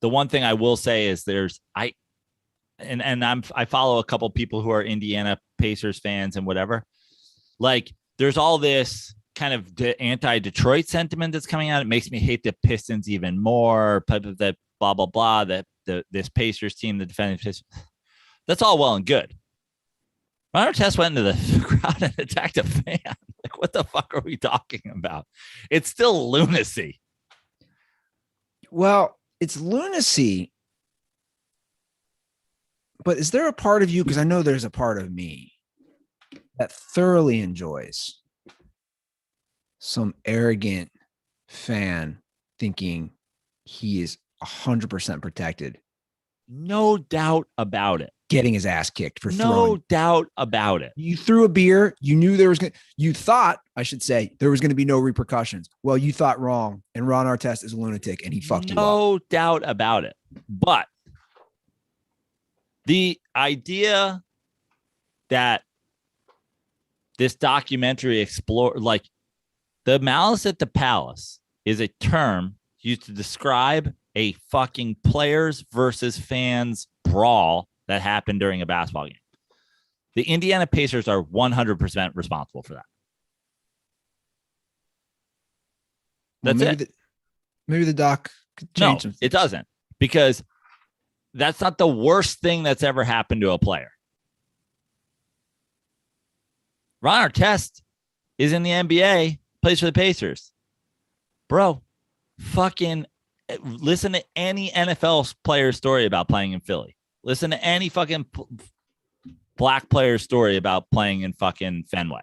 The one thing I will say is I follow a couple people who are Indiana Pacers fans and whatever. Like, there's all this kind of anti-Detroit sentiment that's coming out. It makes me hate the Pistons even more. That blah blah blah. That this Pacers team, the defending Pistons. That's all well and good. Ron Artest went into the crowd and attacked a fan. Like, what the fuck are we talking about? It's still lunacy. Well, it's lunacy. But is there a part of you, because I know there's a part of me that thoroughly enjoys some arrogant fan thinking he is 100% protected. No doubt about it. Getting his ass kicked for throwing. No doubt about it. You threw a beer. You knew you thought, I should say, there was going to be no repercussions. Well, you thought wrong. And Ron Artest is a lunatic and he fucked you up. No doubt about it. But the idea that this documentary like the Malice at the Palace is a term used to describe a fucking players versus fans brawl that happened during a basketball game. The Indiana Pacers are 100% responsible for that. That's it. Maybe the doc could change some things. It doesn't, because that's not the worst thing that's ever happened to a player. Ron Artest is in the NBA, plays for the Pacers. Bro, fucking listen to any NFL player story about playing in Philly. Listen to any fucking black player story about playing in fucking Fenway.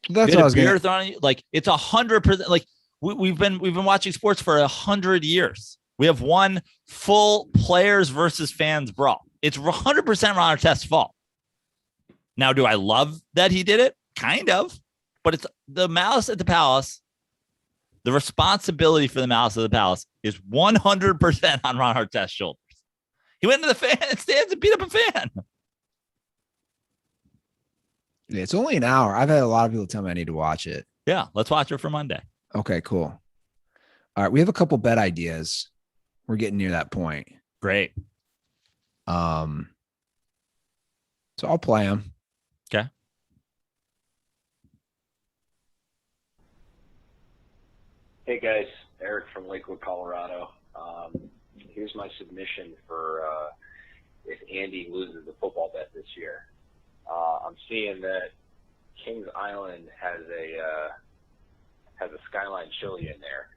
That's what I was going to. Like, it's 100%. Like, we've been watching sports for 100 years. We have one full players versus fans brawl. It's 100% Ron Artest's fault. Now, do I love that he did it? Kind of. But it's the Malice at the Palace. The responsibility for the Malice at the Palace is 100% on Ron Artest's shoulders. He went to the fan stands and beat up a fan. Yeah, it's only an hour. I've had a lot of people tell me I need to watch it. Yeah, let's watch it for Monday. Okay, cool. All right, we have a couple bet ideas. We're getting near that point. Great. So I'll play them. Okay. Hey guys, Eric from Lakewood, Colorado. Here's my submission for if Andy loses the football bet this year. I'm seeing that Kings Island has a Skyline chili in there.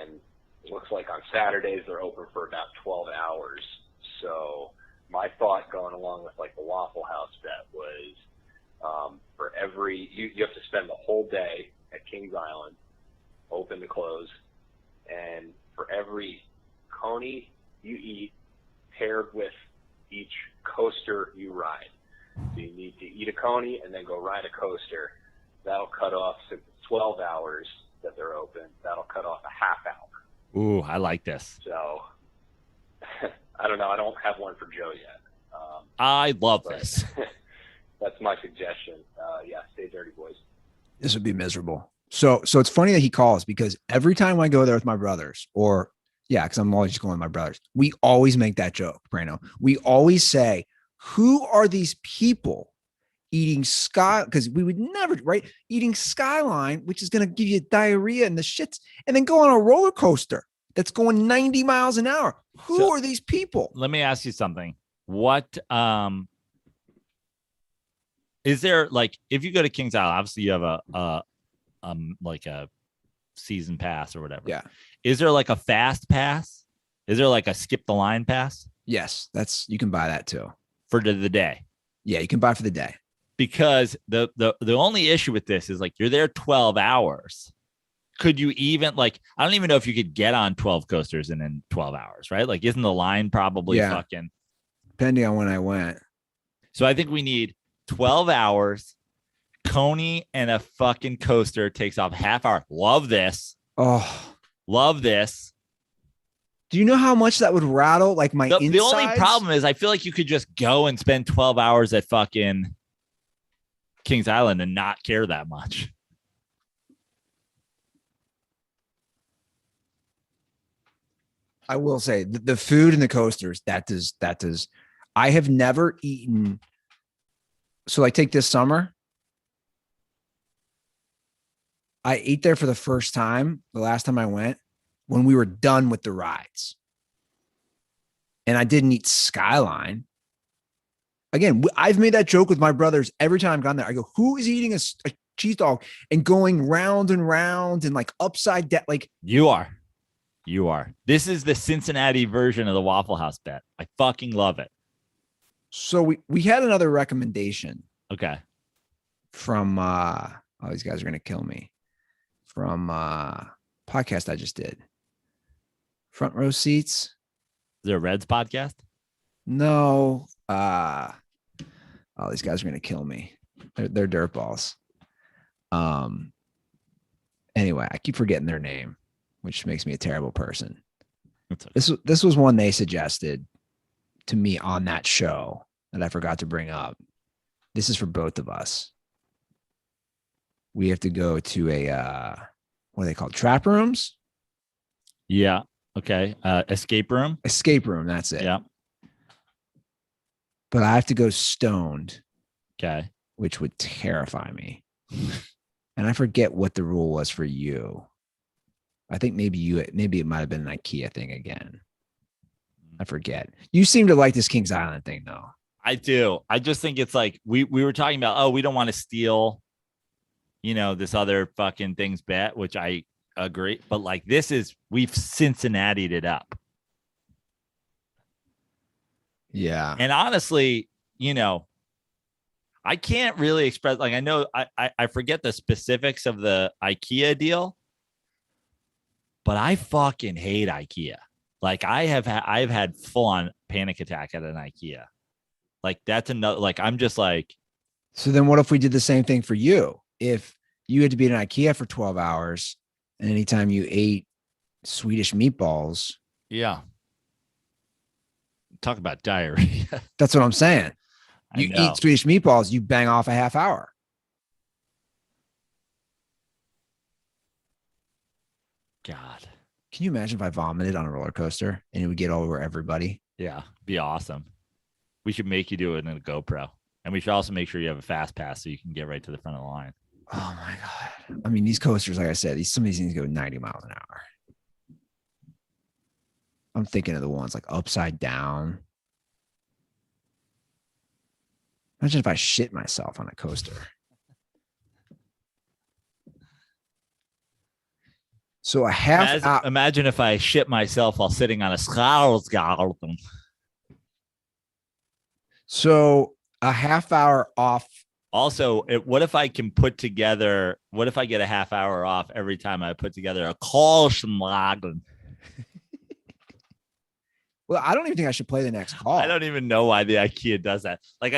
and it looks like on Saturdays they're open for about 12 hours. So my thought going along with like the Waffle House bet was for every you have to spend the whole day at Kings Island, open to close, and for every coney you eat paired with each coaster you ride. So you need to eat a coney and then go ride a coaster. That'll cut off, since it's 12 hours that they're open, that'll cut off a half hour. Ooh, I like this. So I don't know. I don't have one for Joe yet. I love this. That's my suggestion. Yeah, stay dirty, boys. This would be miserable. So it's funny that he calls, because every time I go there with my brothers, or because I'm always just going with my brothers, we always make that joke, Brano. We always say, who are these people eating because we would never, right? Eating Skyline, which is going to give you diarrhea and the shits, and then go on a roller coaster that's going 90 miles an hour. Who are these people? Let me ask you something. What is there, like, if you go to Kings Island, obviously you have like a season pass or whatever. Yeah. Is there like a fast pass? Is there like a skip the line pass? Yes, you can buy that too. For the day. Yeah, you can buy for the day. Because the only issue with this is, like, you're there 12 hours. Could you even, like, I don't even know if you could get on 12 coasters in 12 hours, right? Like, isn't the line probably fucking, depending on when I went. So I think we need 12 hours, coney and a fucking coaster takes off half hour. Love this. Oh, love this. Do you know how much that would rattle like my insides? The only problem is I feel like you could just go and spend 12 hours at fucking Kings Island and not care that much. I will say the food and the coasters, that does. I have never eaten. So like take this summer. I ate there for the first time, the last time I went, when we were done with the rides. And I didn't eat Skyline. Again, I've made that joke with my brothers every time I've gone there. I go, who is eating a cheese dog and going round and round and like upside down? Like, You are. This is the Cincinnati version of the Waffle House bet. I fucking love it. So we had another recommendation. Okay. From these guys are gonna kill me. From podcast I just did. Front row seats. Is there a Reds podcast? No. These guys are gonna kill me. They're dirtballs. Anyway, I keep forgetting their name, which makes me a terrible person. Okay. This was one they suggested to me on that show that I forgot to bring up. This is for both of us. We have to go to a what are they called? Trap rooms? Yeah. Okay. Escape room. Escape room. That's it. Yeah. But I have to go stoned. Okay. Which would terrify me. And I forget what the rule was for you. I think maybe it might have been an IKEA thing again. I forget. You seem to like this Kings Island thing though. I do. I just think it's like we were talking about, we don't want to steal, this other fucking things bet, which I agree. But like we've Cincinnati'd it up. Yeah. And honestly, I can't really express, like, I know I forget the specifics of the IKEA deal, but I fucking hate IKEA. Like I've had full on panic attack at an IKEA. Like that's another, like, I'm just like. So then what if we did the same thing for you? If you had to be in an IKEA for 12 hours and anytime you ate Swedish meatballs. Yeah. Talk about diarrhea. That's what I'm saying. You eat Swedish meatballs, you bang off a half hour. God. Can you imagine if I vomited on a roller coaster and it would get over everybody? Yeah, be awesome. We should make you do it in a GoPro. And we should also make sure you have a fast pass so you can get right to the front of the line. Oh my God. I mean, these coasters, like I said, some of these things go 90 miles an hour. I'm thinking of the ones like upside down. Imagine if I shit myself on a coaster. So a half hour. Imagine if I shit myself while sitting on a Skalsgarden. So a half hour off. Also, what if I can put together? What if I get a half hour off every time I put together a Kalschlagen? Well, I don't even think I should play the next call. I don't even know why the IKEA does that. Like,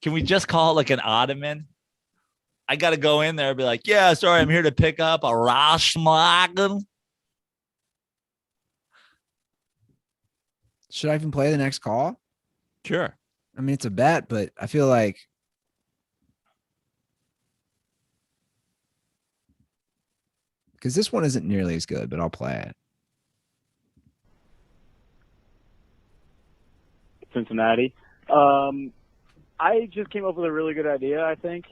can we just call it like an ottoman? I got to go in there and be like, yeah, sorry, I'm here to pick up a Raschlagen. Should I even play the next call? Sure. I mean, it's a bet, but I feel like because this one isn't nearly as good, but I'll play it. Cincinnati. I just came up with a really good idea, I think,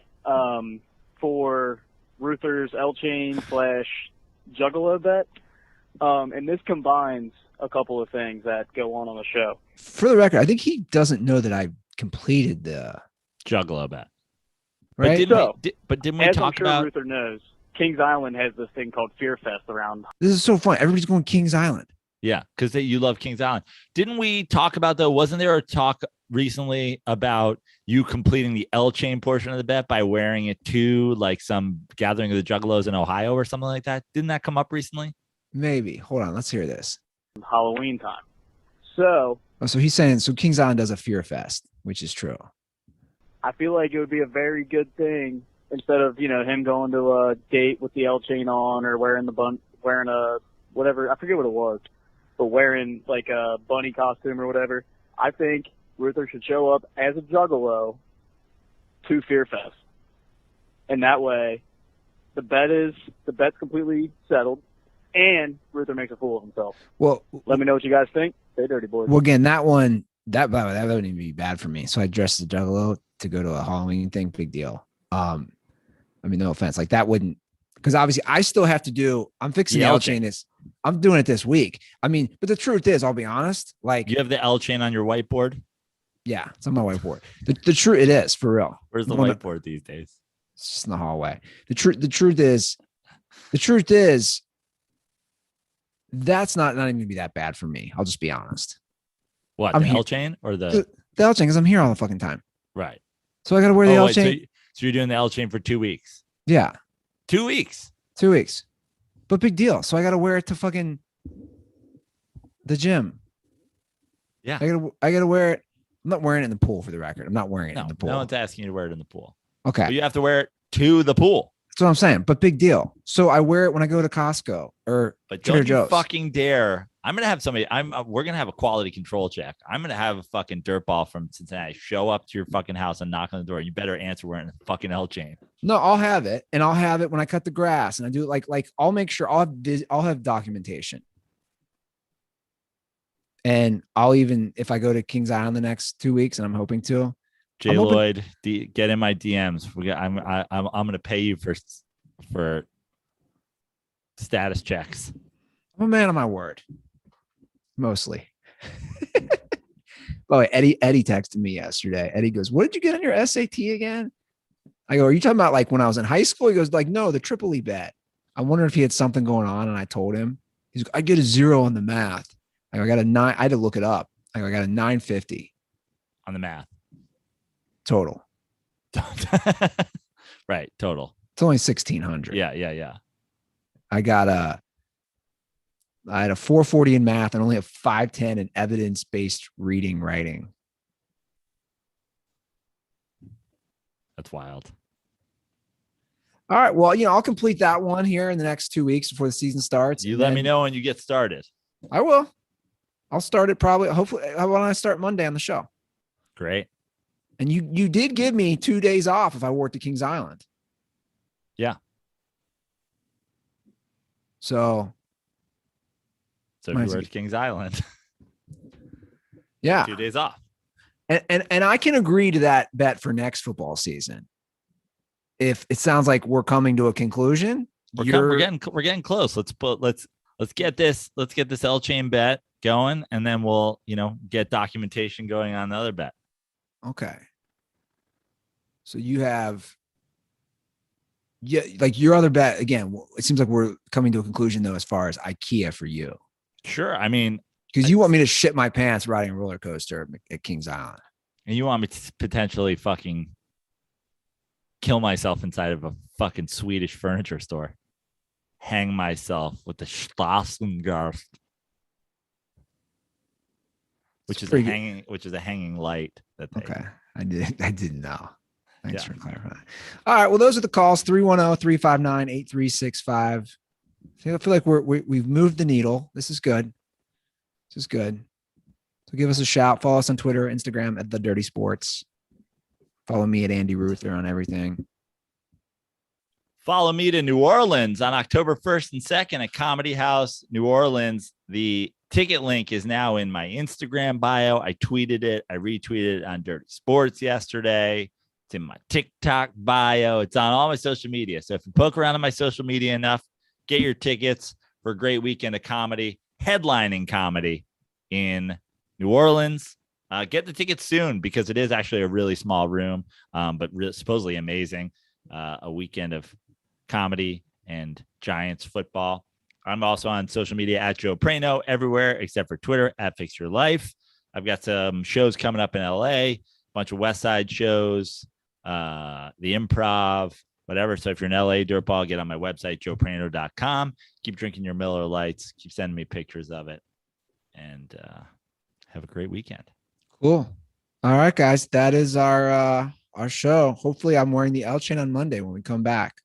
for Ruther's L chain / Juggalo bet. And this combines a couple of things that go on the show. For the record, I think he doesn't know that I completed the Juggalo bet. Right? But didn't we as talk I'm sure about Ruther knows, Kings Island has this thing called Fear Fest around. This is so fun. Everybody's going Kings Island. Yeah, because you love Kings Island. Didn't we talk about, though, wasn't there a talk recently about you completing the L chain portion of the bet by wearing it to like some gathering of the Juggalos in Ohio or something like that? Didn't that come up recently? Maybe. Hold on. Let's hear this. Halloween time. So he's saying, so Kings Island does a Fear Fest, which is true. I feel like it would be a very good thing instead of, him going to a date with the L chain on or wearing a whatever, I forget what it was, but wearing like a bunny costume or whatever. I think Ruther should show up as a Juggalo to Fear Fest. And that way the bet's completely settled and Ruther makes a fool of himself. Well, let me know what you guys think. Stay dirty, boys. Well, again, that one, that wouldn't even be bad for me. So I dressed as a Juggalo to go to a Halloween thing. Big deal. I mean, no offense. Like that wouldn't, because obviously I still have to do, I'm fixing the L chain. I'm doing it this week. I mean, but the truth is, I'll be honest. Like, you have the L chain on your whiteboard? Yeah, it's on my whiteboard. The truth, it is for real. Where's the whiteboard these days? It's just in the hallway. The truth is, that's not even gonna be that bad for me. I'll just be honest. What, the L chain or the L chain? Because I'm here all the fucking time. Right. So I got to wear the L chain. So you're doing the L chain for 2 weeks? Yeah. 2 weeks. 2 weeks. But big deal. So I got to wear it to fucking the gym. Yeah. I got to wear it. I'm not wearing it in the pool, for the record. I'm not wearing it in the pool. No one's asking you to wear it in the pool. Okay. But you have to wear it to the pool. That's what I'm saying. But big deal. So I wear it when I go to Costco or Trader Joe's. Fucking dare. I'm gonna have somebody. We're gonna have a quality control check. I'm gonna have a fucking dirtball from Cincinnati show up to your fucking house and knock on the door. You better answer wearing a fucking L chain. No, I'll have it, and I'll have it when I cut the grass, and I do it like I'll make sure I'll have documentation, and I'll even if I go to Kings Island the next 2 weeks, and I'm hoping to. Jay Lloyd, get in my DMs. I'm gonna pay you for status checks. I'm a man of my word. Mostly. By the way, Eddie texted me yesterday. Eddie goes, "What did you get on your SAT again?" I go, "Are you talking about like when I was in high school?" He goes, "Like, no, the Tripoli bet." I wonder if he had something going on, and I told him. He's, "I get a 0 on the math." I go, "I got a 9." I had to look it up. I go, "I got a 950 on the math total." Right, total. It's only 1,600. Yeah. I had a 440 in math and only a 510 in evidence-based reading, writing. That's wild. All right. Well, I'll complete that one here in the next 2 weeks before the season starts. You let me know when you get started. I will. I'll start it hopefully when I start Monday on the show. Great. And you did give me 2 days off if I wore it to Kings Island. Yeah. So if you were at Kings Island. Yeah. 2 days off. And I can agree to that bet for next football season. If it sounds like we're coming to a conclusion, we're getting close. Let's get this L chain bet going, and then we'll get documentation going on the other bet. Okay. So you have Yeah, like your other bet again. It seems like we're coming to a conclusion though, as far as IKEA for you, Sure. I mean, because you want me to shit my pants riding a roller coaster at Kings Island, and you want me to potentially fucking kill myself inside of a fucking Swedish furniture store, hang myself with the Strassengast, which is a hanging light that they. Okay, I didn't know. Thanks for clarifying. All right. Well, those are the calls. 310-359-8365. I feel like we've moved the needle. This is good. So give us a shout. Follow us on Twitter, Instagram at The Dirty Sports. Follow me at Andy Ruther on everything. Follow me to New Orleans on October 1st and 2nd at Comedy House, New Orleans. The ticket link is now in my Instagram bio. I tweeted it. I retweeted it on Dirty Sports yesterday. It's in my TikTok bio. It's on all my social media. So if you poke around on my social media enough, get your tickets for a great weekend of comedy, headlining comedy in New Orleans. Get the tickets soon because it is actually a really small room, but supposedly amazing. A weekend of comedy and Giants football. I'm also on social media at Joe Prano everywhere except for Twitter at Fix Your Life. I've got some shows coming up in LA, a bunch of West Side shows, the Improv, whatever. So if you're in LA, DirtBall, get on my website, joeprano.com. Keep drinking your Miller Lights. Keep sending me pictures of it. And have a great weekend. Cool. All right, guys. That is our show. Hopefully I'm wearing the L chain on Monday when we come back.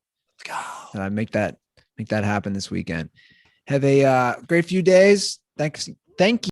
Let's go. And make that happen this weekend. Have a great few days. Thank you.